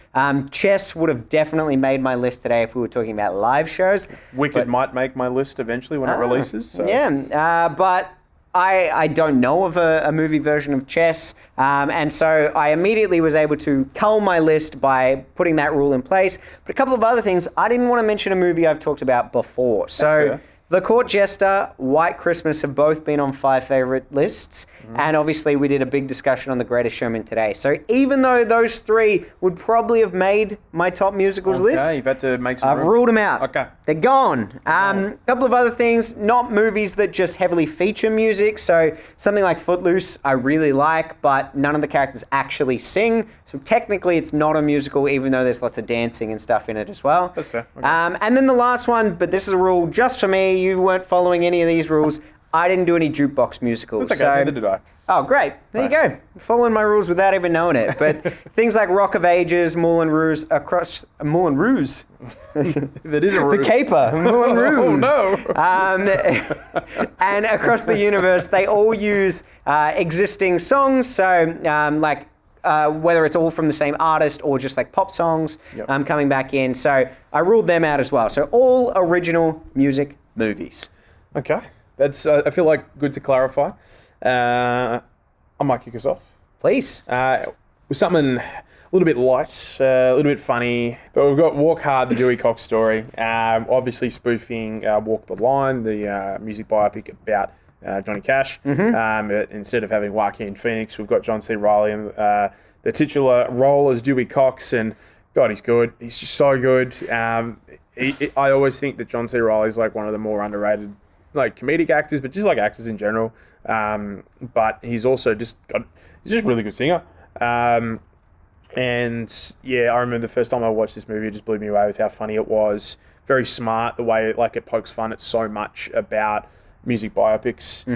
Chess would have definitely made my list today if we were talking about live shows. Wicked might make my list eventually when it releases. So. Yeah, but I don't know of a movie version of Chess, and so I immediately was able to cull my list by putting that rule in place. But a couple of other things, I didn't want to mention a movie I've talked about before. So The Court Jester, White Christmas have both been on 5 favourite lists, and obviously we did a big discussion on The Greatest Showman today. So even though those 3 would probably have made my top musicals list, you've had to make some I've ruled them out. Okay. They're gone. A couple of other things, not movies that just heavily feature music. So something like Footloose, I really like, but none of the characters actually sing. So technically it's not a musical, even though there's lots of dancing and stuff in it as well. That's fair. Okay. And then the last one, but this is a rule just for me. You weren't following any of these rules. I didn't do any jukebox musicals. That's okay, neither did I. Oh, great. There you go. Following my rules without even knowing it. But things like Rock of Ages, Moulin Rouge. That is a ruse. The Caper, Moulin Rouge. Oh, no. And Across the Universe, they all use existing songs. So, whether it's all from the same artist or just like pop songs coming back in. So, I ruled them out as well. So, all original music movies. Okay. That's, I feel like, good to clarify. I might kick us off. Please. With something a little bit light, a little bit funny. But we've got Walk Hard, the Dewey Cox story. Obviously spoofing Walk the Line, the music biopic about Johnny Cash. But instead of having Joaquin Phoenix, we've got John C. Reilly in the titular role as Dewey Cox. And God, he's good. He's just so good. I always think that John C. Reilly is like one of the more underrated comedic actors, but just like actors in general. But he's also he's just a really good singer. And yeah, I remember the first time I watched this movie, it just blew me away with how funny it was. Very smart, the way it pokes fun at so much about music biopics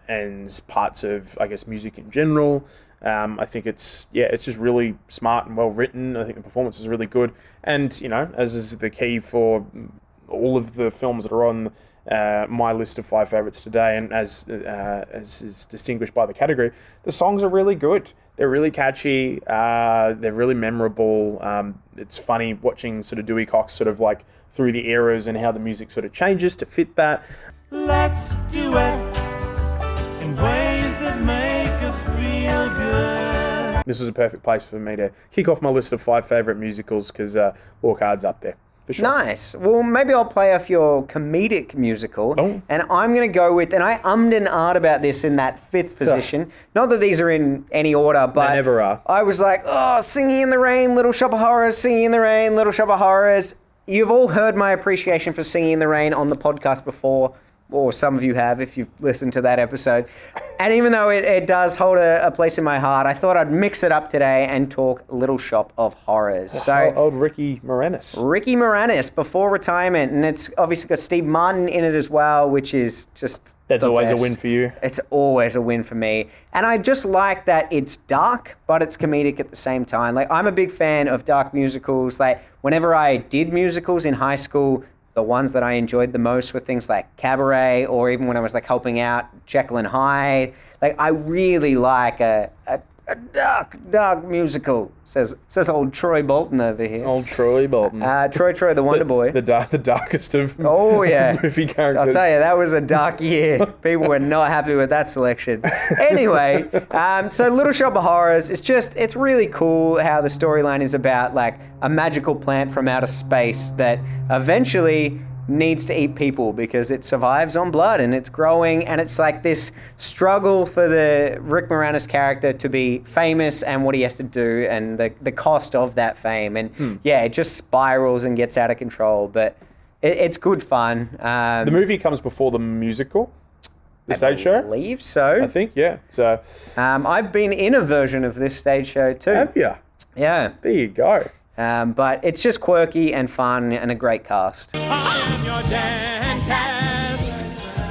and parts of, I guess, music in general. I think it's just really smart and well written. I think the performance is really good. And, as is the key for all of the films that are on my list of 5 favorites today, and as is distinguished by the category, the songs are really good. They're really catchy. They're really memorable. It's funny watching sort of Dewey Cox sort of like through the eras and how the music sort of changes to fit that. Let's do it in ways that make us feel good. This was a perfect place for me to kick off my list of 5 favorite musicals because Walk Hard's up there. For sure. Nice. Well, maybe I'll play off your comedic musical. Oh. And I'm going to go with, and I ummed and ahed about this in that 5th position. Not that these are in any order, but They never are. I was like, oh, Singing in the Rain, Little Shop of Horrors, Singing in the Rain, Little Shop of Horrors. You've all heard my appreciation for Singing in the Rain on the podcast before, or some of you have if you've listened to that episode. And even though it does hold a place in my heart, I thought I'd mix it up today and talk Little Shop of Horrors. So Old Ricky Moranis. Ricky Moranis before retirement, and it's obviously got Steve Martin in it as well, which is just That's the always best. a win for you. It's always a win for me. And I just like that it's dark, but it's comedic at the same time. Like, I'm a big fan of dark musicals. Like, whenever I did musicals in high school, the ones that I enjoyed the most were things like Cabaret, or even when I was like helping out Jekyll and Hyde. Like, I really like a dark musical, says old Troy Bolton over here. Old Troy Bolton. Troy the Wonder Boy. The darkest of Oh, yeah. movie characters. I'll tell you, that was a dark year. People were not happy with that selection. Anyway, so Little Shop of Horrors, it's really cool how the storyline is about like a magical plant from outer space that eventually needs to eat people because it survives on blood and it's growing, and it's like this struggle for the Rick Moranis character to be famous and what he has to do and the cost of that fame. And yeah, it just spirals and gets out of control, but it's good fun. The movie comes before the musical, the stage show? I believe so. I think, yeah. So I've been in a version of this stage show too. Have you? Yeah. There you go. But it's just quirky and fun and a great cast. I am your dentist,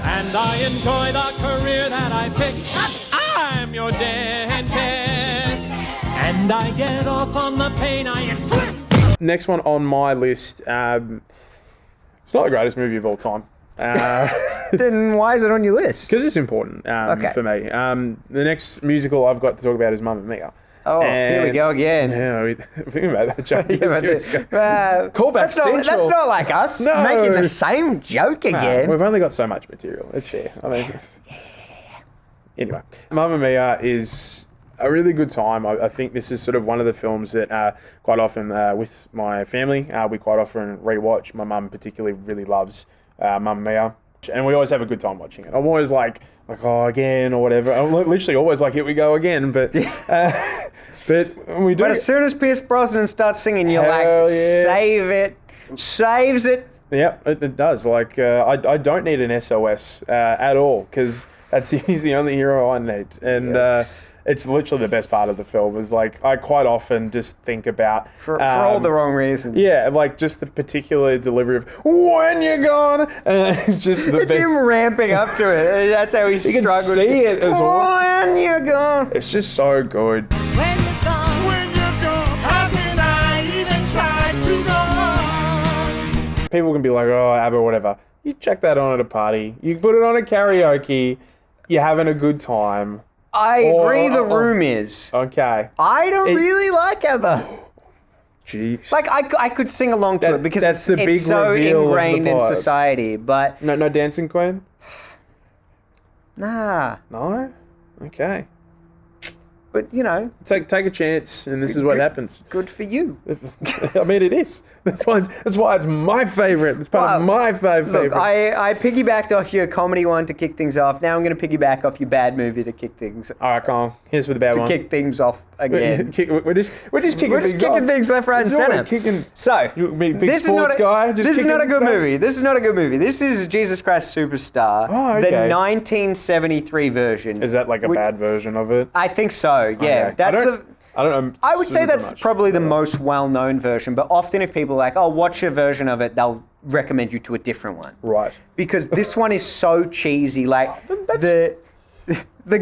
and I enjoy the career that I picked. I'm your dentist, and I get off on the pain I inflict. Next one on my list, it's not the greatest movie of all time. Then why is it on your list? Because it's important for me. The next musical I've got to talk about is Mamma Mia. Oh, here we go again. Yeah, we thinking about that joke. Callback That's not like us making the same joke again. We've only got so much material. It's fair. I mean, anyway, Mamma Mia is a really good time. I think this is sort of one of the films that quite often with my family, we quite often rewatch. My mum particularly really loves Mamma Mia. And we always have a good time watching it. I'm always like, oh, again, or whatever. I'm literally always like, here we go again. But we do. But as soon as Pierce Brosnan starts singing, you're like, save it. Saves it. Yeah, it does. Like, I don't need an SOS at all, because he's the only hero I need. And it's literally the best part of the film. Is like, I quite often just think about... For all the wrong reasons. Yeah, like just the particular delivery of, when you're gone. It's just the It's him ramping up to it. That's how he struggles. You can see it as well. When you're gone. It's just so good. When you're gone, how can I even try to go? People can be like, oh, ABBA, whatever. You check that on at a party. You put it on at karaoke. You're having a good time. I agree the room is. Okay. I don't really like ABBA. Jeez. Like, I could sing along to it because that's the big it's so reveal of the ingrained in vibe. society, but... No Dancing Queen? Nah. No? Okay. But, you know... Take a chance, and this is what happens. Good for you. I mean, it is. That's why it's my favourite. It's part of my favourites. Look, I piggybacked off your comedy one to kick things off. Now I'm going to piggyback off your bad movie to kick things... All right, Colin. Here's for the bad one. To kick things off again. We're just kicking things left, right, and center. So, this is not a good movie. This is not a good movie. This is Jesus Christ Superstar, the 1973 version. Is that like a bad version of it? I think so. Yeah, Okay. I don't know. I would say that's probably the most well-known version, but often if people are like, oh, watch a version of it, they'll recommend you to a different one. Right. Because this one is so cheesy. Like, the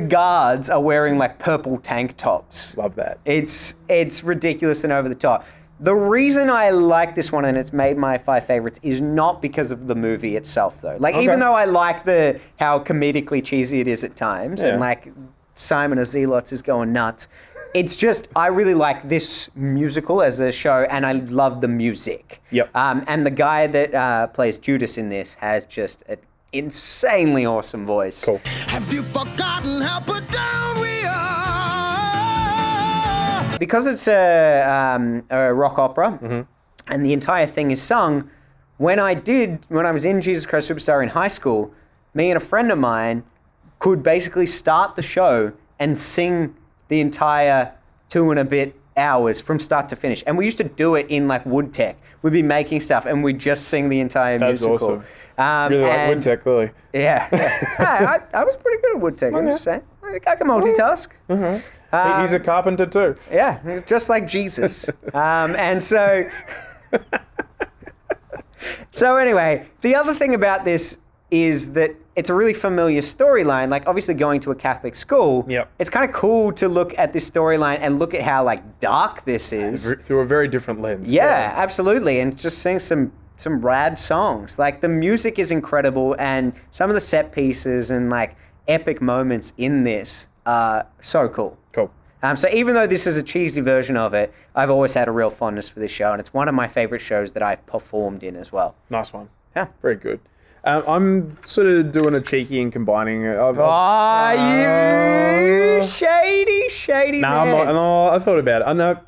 guards are wearing like purple tank tops. Love that. It's ridiculous and over the top. The reason I like this one and it's made my 5 favorites is not because of the movie itself, though. Like, even though I like how comedically cheesy it is at times, and like Simon of Zealots is going nuts, it's just I really like this musical as a show, and I love the music. Yep. And the guy that plays Judas in this has just an insanely awesome voice. Cool. Have you forgotten how put down we are? Because it's a rock opera, and the entire thing is sung. When I was in Jesus Christ Superstar in high school, me and a friend of mine could basically start the show and sing the entire 2 and a bit hours from start to finish. And we used to do it in like Wood Tech. We'd be making stuff and we'd just sing the entire musical. That's awesome. Really like Wood Tech, clearly. Yeah. I was pretty good at Wood Tech, I'm just saying. I can multitask. He's a carpenter too. Yeah, just like Jesus. And so... So anyway, the other thing about this is that it's a really familiar storyline. Like, obviously going to a Catholic school, it's kind of cool to look at this storyline and look at how like dark this is. Through a very different lens. Yeah, absolutely. And just sing some rad songs. Like, the music is incredible, and some of the set pieces and like epic moments in this are so cool. Cool. So even though this is a cheesy version of it, I've always had a real fondness for this show, and it's one of my favorite shows that I've performed in as well. Nice one. Yeah. Very good. I'm sort of doing a cheeky and combining. You shady man. I'm not. No, I thought about it. I know.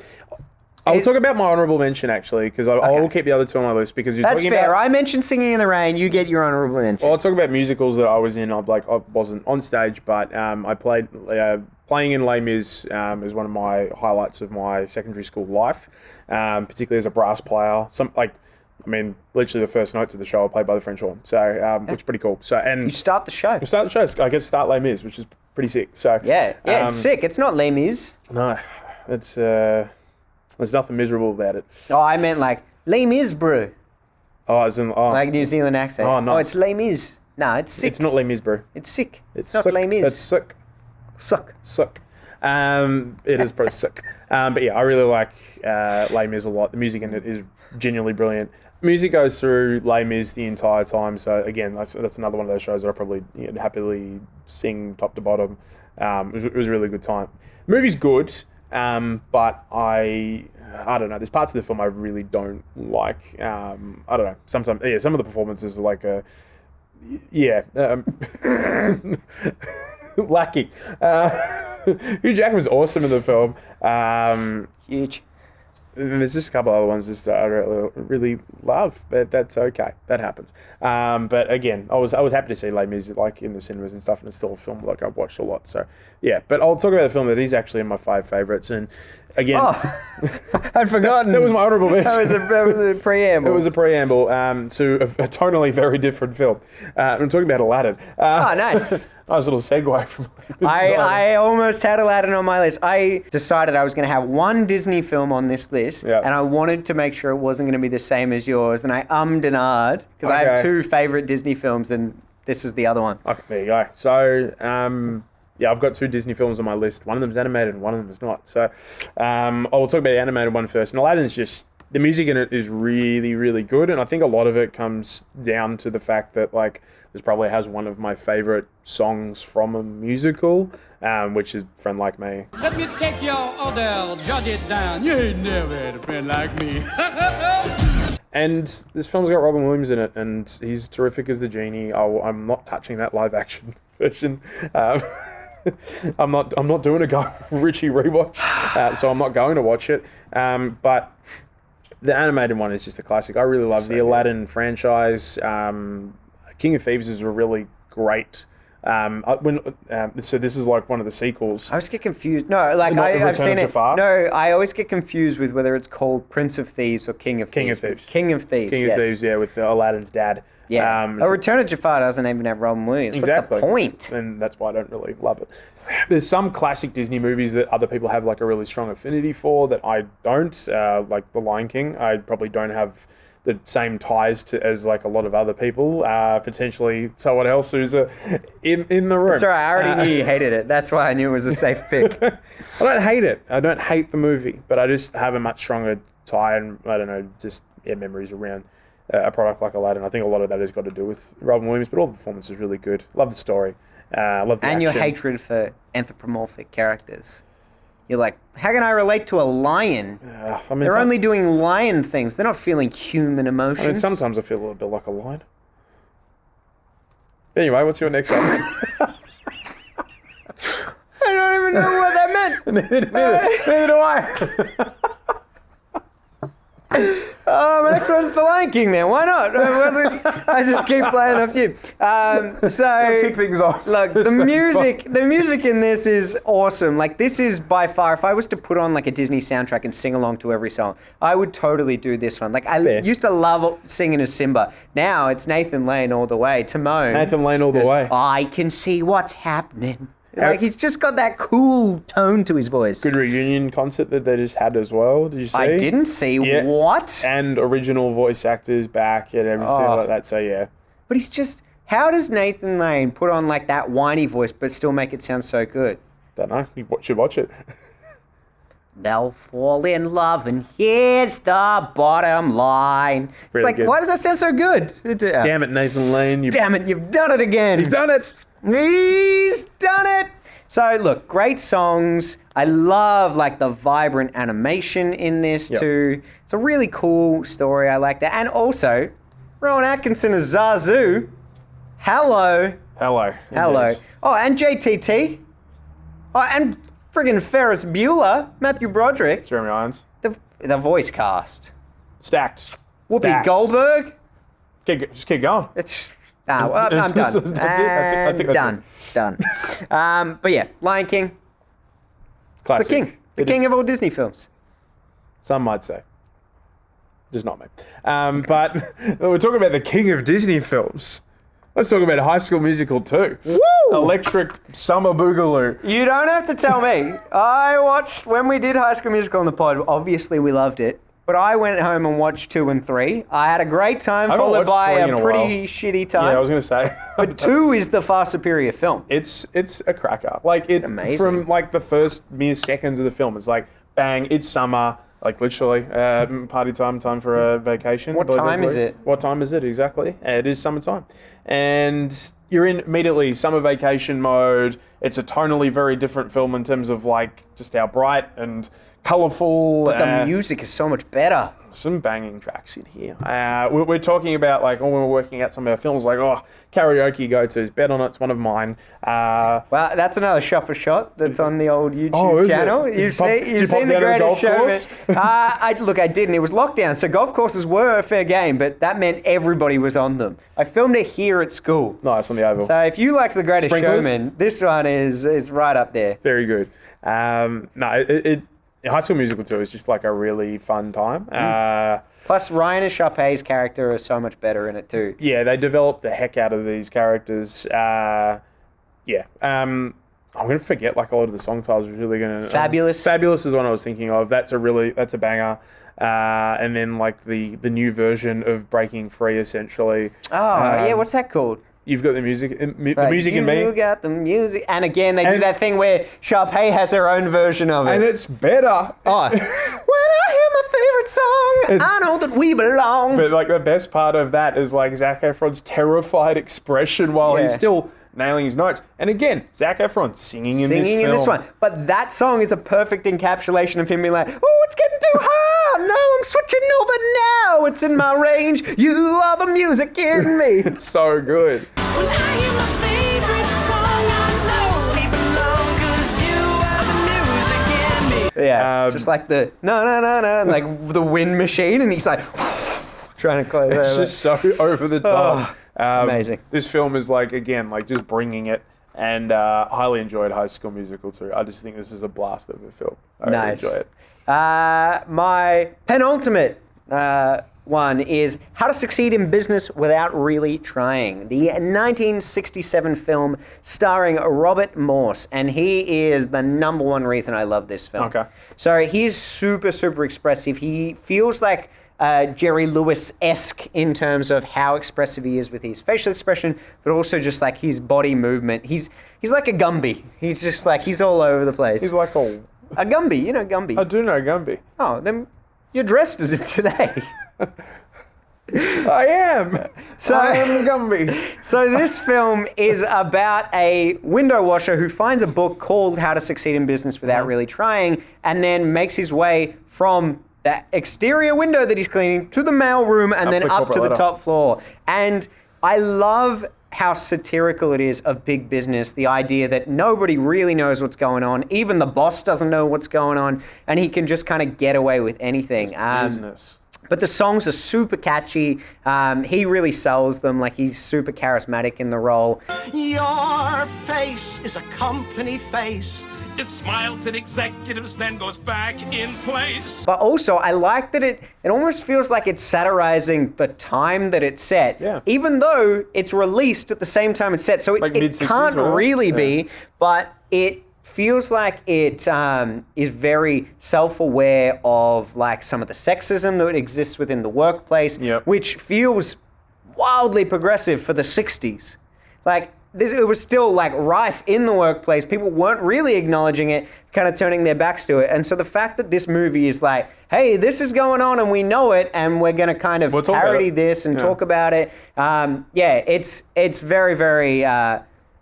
I'll talk about my honourable mention, actually, because I will keep the other two on my list, because that's fair. I mentioned Singing in the Rain. You get your honourable mention. Well, I'll talk about musicals that I was in. I wasn't on stage, but I played playing in Les Mis is one of my highlights of my secondary school life, particularly as a brass player. Literally the first notes of the show are played by the French horn, so which is pretty cool. So, and you start the show. I get to start Les Mis, which is pretty sick. So it's sick. It's not Les Mis. No, it's there's nothing miserable about it. Oh, I meant like Les Mis, bro. Oh, as in like New Zealand accent. Oh, nice. Oh, it's Les Mis. No, it's sick. It's not Les Mis, bro. It's sick. It's not sick. Les Mis. It's sick. Suck. It is pretty sick. But yeah, I really like Les Mis a lot. The music in it is genuinely brilliant. Music goes through Les Mis the entire time. So again, that's another one of those shows that I probably happily sing top to bottom. It was a really good time. The movie's good, but I don't know. There's parts of the film I really don't like. I don't know. Sometimes, some of the performances are like lacking. Hugh Jackman's awesome in the film. Huge. And there's just a couple other ones just I really love, but that's okay. That happens. But again, I was happy to see Les Mis like in the cinemas and stuff, and it's still a film like I've watched a lot. So yeah, but I'll talk about the film that is actually in my 5 favorites. And again, I'd forgotten. That was my honourable mention. That was a preamble. It was a preamble to a totally very different film. I'm talking about Aladdin. Nice. Nice little segue from. I almost had Aladdin on my list. I decided I was going to have one Disney film on this list, and I wanted to make sure it wasn't going to be the same as yours. And I and ahed because I have 2 favorite Disney films, and this is the other one. Okay, there you go. So, I've got 2 Disney films on my list. One of them's animated, and one of them is not. So, I'll talk about the animated one first. And Aladdin's just. The music in it is really, really good, and I think a lot of it comes down to the fact that this probably has one of my favourite songs from a musical, which is "Friend Like Me." Let me take your order, jot it down. You ain't never had a friend like me. And this film's got Robin Williams in it, and he's terrific as the genie. I'm not touching that live action version. I'm not doing a Guy Ritchie rewatch, so I'm not going to watch it. But the animated one is just a classic. I really love the Aladdin franchise. King of Thieves is a really great. So this is like one of the sequels. I always get confused. No, I've seen it. Jafar? No, I always get confused with whether it's called Prince of Thieves or King of Thieves. King of Thieves, yeah, with Aladdin's dad. Yeah. Return of Jafar doesn't even have Robin Williams. Exactly. What's the point? And that's why I don't really love it. There's some classic Disney movies that other people have like a really strong affinity for that I don't. Like The Lion King, I probably don't have the same ties as like a lot of other people, potentially someone else who's in the room. It's all right. I already knew you hated it. That's why I knew it was a safe pick. I don't hate it. I don't hate the movie, but I just have a much stronger tie and, I don't know, just memories around a product like Aladdin. I think a lot of that has got to do with Robin Williams, but all the performance is really good. Love the story. Love the and action. your hatred for anthropomorphic characters. You're like, how can I relate to a lion? They're only doing lion things. They're not feeling human emotions. I mean, sometimes I feel a little bit like a lion. Anyway, what's your next one? I don't even know what that meant. Neither do I. My next one's The Lion King then. Why not? I just keep playing a few. So kick things off. Look, the music in this is awesome. Like, this is by far, if I was to put on like a Disney soundtrack and sing along to every song, I would totally do this one. Like, I used to love singing as Simba. Now it's Nathan Lane all the way. Timon. Nathan Lane all the way. I can see what's happening. Like, he's just got that cool tone to his voice. Good reunion concert that they just had as well. Did you see? I didn't see. Yeah. What? And original voice actors back and everything like that. So, yeah. But he's just... How does Nathan Lane put on, like, that whiny voice but still make it sound so good? Don't know. You should watch it. They'll fall in love and here's the bottom line. It's Really like, good. why does that sound so good? Damn it, Nathan Lane. Damn it, you've done it again. He's done it. He's done it. So, look, great songs. I love, like, the vibrant animation in this, too. It's a really cool story. I like that. And also, Rowan Atkinson as Zazu. Hello. Hello. Yes. Oh, and JTT. Oh, and friggin' Ferris Bueller. Matthew Broderick. Jeremy Irons. The voice cast. Stacked. Whoopi Goldberg. Just keep going. I'm done. That's it. I think that's Done. But yeah, Lion King. Classic. It's the king. The king of all Disney films. Some might say. Just not me. But we're talking about the king of Disney films. Let's talk about High School Musical 2. Woo! Electric Summer Boogaloo. You don't have to tell me. I watched, when we did High School Musical on the pod, obviously we loved it. But I went home and watched 2 and 3. I had a great time, followed by a pretty shitty time. Yeah, I was going to say. But 2 is the far superior film. It's a cracker. Like, it amazing. From like the first mere seconds of the film, it's like, bang, it's summer. Like, literally, party time for a vacation. What time is it? What time is it, exactly? It is summertime. And you're in immediately summer vacation mode. It's a tonally very different film in terms of, like, just how bright and colourful. But the music is so much better. Some banging tracks in here. We're talking about, like, when we're working out some of our films, like, karaoke go-tos. Bet on It's one of mine. Well, that's another shot for shot that's on the old YouTube channel. You've seen The Greatest Showman. I didn't. It was lockdown, so golf courses were a fair game, but that meant everybody was on them. I filmed it here at school. Nice, on the Oval. So if you liked The Greatest Sprinklers? Showman, this one is right up there. Very good. High School Musical 2 is just like a really fun time. Plus, Ryan and Sharpay's character is so much better in it too. Yeah, they developed the heck out of these characters. I'm going to forget like a lot of the songs I was really going to... Fabulous. Fabulous is one I was thinking of. That's a banger. And then like the new version of Breaking Free, essentially. Oh, what's that called? You've got the music, the music in me. You got the music. And again, they do that thing where Sharpay has her own version of it. And it's better. Oh. When I hear my favorite song, I know that we belong. But like the best part of that is like Zac Efron's terrified expression while he's still nailing his notes. And again, Zac Efron singing in this film. But that song is a perfect encapsulation of him being like, oh, it's getting too hard. No, I'm switching over now. It's in my range. You are the music in me. It's so good. When I hear my favorite song, I know we belong 'cause you are the music in me. Yeah, just like the no, like the wind machine, and he's like trying to close It's over. just so over the top. Amazing. This film is like, again, like just bringing it, and highly enjoyed High School Musical 2. I just think this is a blast of a film. I really enjoy it. My penultimate one is How to Succeed in Business Without Really Trying, the 1967 film starring Robert Morse, and he is the #1 reason I love this film. Okay. So he's super, super expressive. He feels like Jerry Lewis-esque in terms of how expressive he is with his facial expression, but also just like his body movement. He's like a Gumby. He's just like, he's all over the place. He's like a Gumby. You know Gumby. I do know Gumby. Oh, then you're dressed as if today. I am. I am Gumby. So this film is about a window washer who finds a book called How to Succeed in Business Without Really Trying, and then makes his way from the exterior window that he's cleaning to the mail room and then up to the top floor. And I love how satirical it is of big business, the idea that nobody really knows what's going on. Even the boss doesn't know what's going on, and he can just kind of get away with anything. Business. But the songs are super catchy. He really sells them. Like, he's super charismatic in the role. Your face is a company face. It smiles at executives, then goes back in place. But also, I like that it almost feels like it's satirizing the time that it's set. Yeah. Even though it's released at the same time it's set. So it can't really be, but it feels like it is very self-aware of like some of the sexism that exists within the workplace, which feels wildly progressive for the 60s. Like, it was still like rife in the workplace. People weren't really acknowledging it, kind of turning their backs to it. And so the fact that this movie is like, hey, this is going on and we know it, and we're going to kind of parody this and talk about it. It's very, very...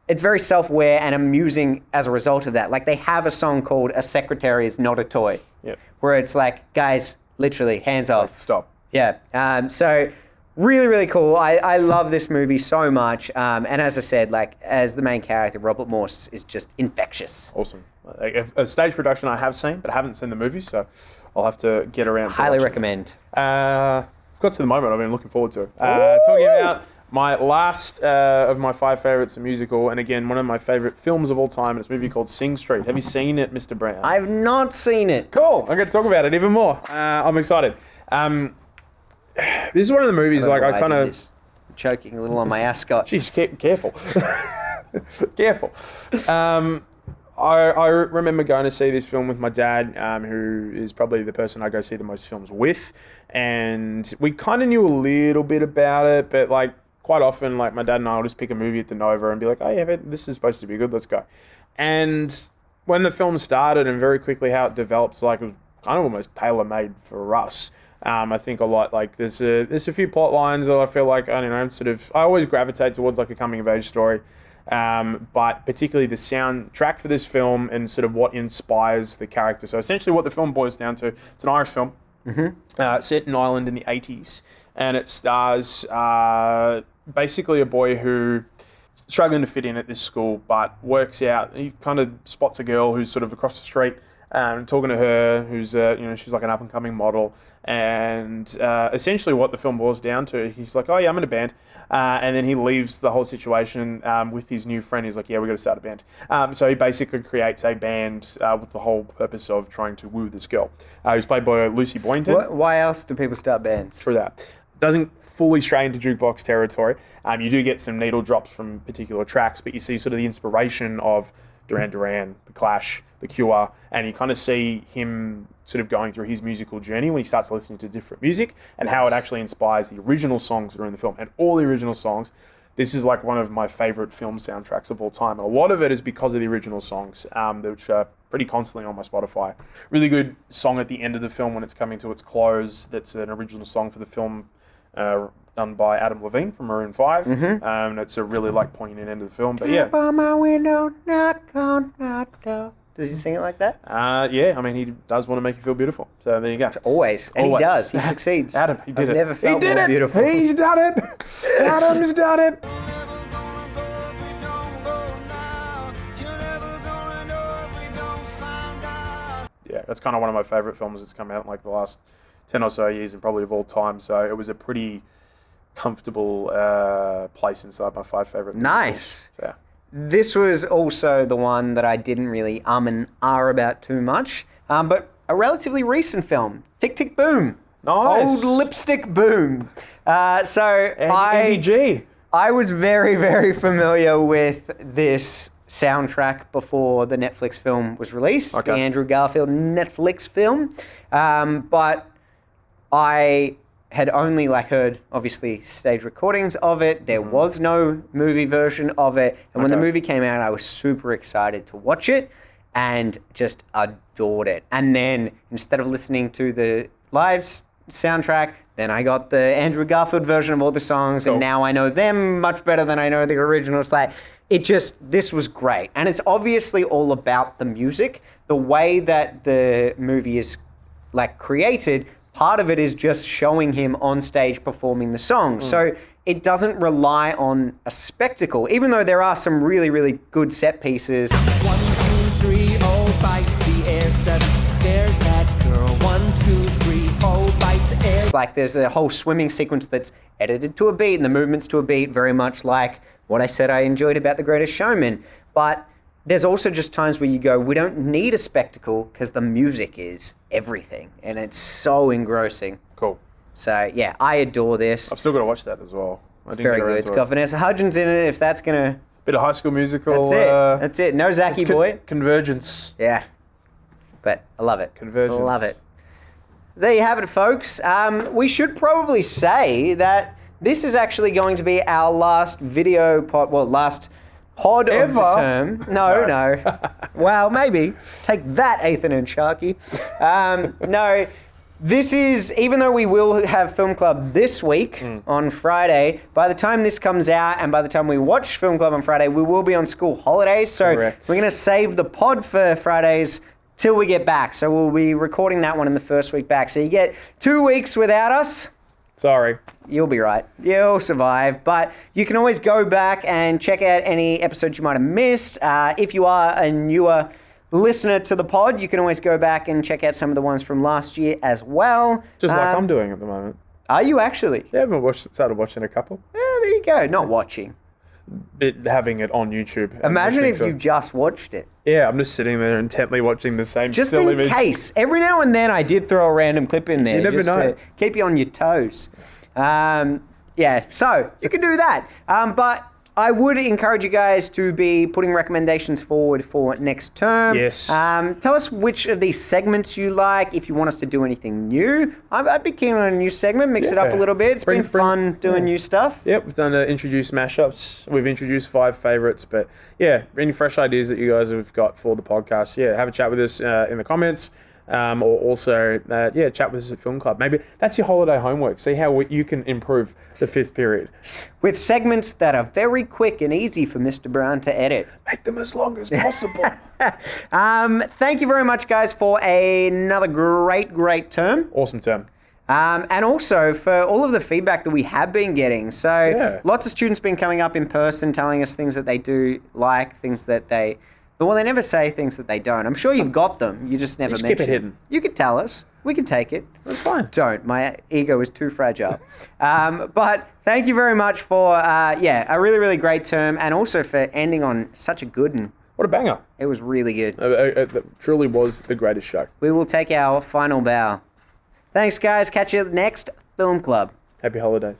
it's very self-aware and amusing as a result of that. Like, they have a song called A Secretary Is Not a Toy, where it's like, guys, literally, hands off. Stop. Yeah. So really, really cool. I love this movie so much. And as I said, like, as the main character, Robert Morse is just infectious. Awesome. A stage production I have seen, but I haven't seen the movie, so I'll have to get around to Highly recommend. I've got to the moment I've been looking forward to. Talking about my last of my 5 favorites, a musical, and again, one of my favorite films of all time, and it's a movie called Sing Street. Have you seen it, Mr. Brown? I've not seen it. Cool. I'm going to talk about it even more. I'm excited. This is one of the movies, like, I kind of... I'm choking a little on my ascot. Jeez, careful. Careful. I remember going to see this film with my dad, who is probably the person I go see the most films with, and we kind of knew a little bit about it, but, like, quite often, like, my dad and I will just pick a movie at the Nova and be like, oh yeah, this is supposed to be good, let's go. And when the film started and very quickly how it develops, like, it was kind of almost tailor-made for us. I think a lot, like, there's a few plot lines that I feel like, I don't know, I always gravitate towards, like, a coming-of-age story. But particularly the soundtrack for this film and sort of what inspires the character. So essentially what the film boils down to, it's an Irish film, set in Ireland in the 80s, and it stars basically a boy who struggling to fit in at this school, but works out, he kind of spots a girl who's sort of across the street, talking to her, who's she's like an up and coming model, and essentially what the film boils down to, he's like, oh yeah, I'm in a band, and then he leaves the whole situation with his new friend. He's like, yeah, we got to start a band. So he basically creates a band with the whole purpose of trying to woo this girl, who's played by Lucy Boynton. Why else do people start bands? True that. Doesn't fully stray into jukebox territory. You do get some needle drops from particular tracks, but you see sort of the inspiration of Duran Duran, The Clash, The Cure, and you kind of see him sort of going through his musical journey when he starts listening to different music and how it actually inspires the original songs that are in the film. And all the original songs, this is like one of my favorite film soundtracks of all time. And a lot of it is because of the original songs, which are pretty constantly on my Spotify. Really good song at the end of the film when it's coming to its close. That's an original song for the film, done by Adam Levine from Maroon 5. It's a really like poignant end of the film. But yeah. Tap on my window, knock on my door. Does he sing it like that? Yeah, I mean, he does want to make you feel beautiful. So there you go. Always. And he does. He succeeds. Adam, he did it. I've never felt more beautiful. He's done it. Adam's done it. Yeah, that's kind of one of my favorite films that's come out in like the last 10 or so years and probably of all time. So it was a pretty comfortable place inside my 5 favorite Nice. films. Yeah. This was also the one that I didn't really and about too much, but a relatively recent film, Tick Tick Boom. Nice. Old Lipstick Boom. Eddie G. I was very, very familiar with this soundtrack before the Netflix film was released, the Andrew Garfield Netflix film, but I had only heard obviously stage recordings of it. There was no movie version of it. And when the movie came out, I was super excited to watch it and just adored it. And then instead of listening to the live soundtrack, then I got the Andrew Garfield version of all the songs, and now I know them much better than I know the originals. This was great. And it's obviously all about the music. The way that the movie is created, part of it is just showing him on stage performing the songs. So it doesn't rely on a spectacle, even though there are some really, really good set pieces. 1, 2, 3, oh, bite the air, 7, there's that girl. 1, 2, 3, oh, bite the air. There's a whole swimming sequence that's edited to a beat, and the movements to a beat, very much like what I said I enjoyed about The Greatest Showman. But there's also just times where you go, we don't need a spectacle because the music is everything, and it's so engrossing. Cool. So, yeah, I adore this. I've still got to watch that as well. It's very good. It's got Vanessa Hudgens in it, if that's going to... Bit of High School Musical. That's it. That's it. No Zachy boy. Convergence. Yeah. But I love it. Convergence. I love it. There you have it, folks. We should probably say that this is actually going to be our last video pod... Well, last... pod ever? Of the term. No. Well, maybe. Take that, Ethan and Sharky. No, this is, even though we will have Film Club this week on Friday, by the time this comes out and by the time we watch Film Club on Friday, we will be on school holidays. So Correct. We're going to save the pod for Fridays till we get back. So we'll be recording that one in the first week back. So you get 2 weeks without us. Sorry. You'll be right. You'll survive. But you can always go back and check out any episodes you might have missed. If you are a newer listener to the pod, you can always go back and check out some of the ones from last year as well. Just like I'm doing at the moment. Are you actually? Yeah, I've started watching a couple. Yeah, there you go. Not watching. Having it on YouTube. Imagine if you just watched it. Yeah, I'm just sitting there intently watching the same just still in image. Case. Every now and then I did throw a random clip in there. You never just know. To keep you on your toes. Yeah, so you can do that. But I would encourage you guys to be putting recommendations forward for next term. Yes. Tell us which of these segments you like. If you want us to do anything new, I'd be keen on a new segment, mix it up a little bit. It's been fun doing new stuff. Yep, we've done introduced mashups. We've introduced 5 favorites, but yeah, any fresh ideas that you guys have got for the podcast, yeah, have a chat with us in the comments. Or also, chat with us at Film Club. Maybe that's your holiday homework. See how you can improve the 5th period. With segments that are very quick and easy for Mr. Brown to edit. Make them as long as possible. Thank you very much, guys, for another great term. Awesome term. And also for all of the feedback that we have been getting. So lots of students been coming up in person telling us things that they do like, things that they... Well, they never say things that they don't. I'm sure you've got them. You just never mention keep it hidden. You could tell us. We can take it. That's fine. Don't. My ego is too fragile. But thank you very much for, a really, really great term, and also for ending on such a good one. What a banger. It was really good. It truly was the greatest show. We will take our final bow. Thanks, guys. Catch you next Film Club. Happy holidays.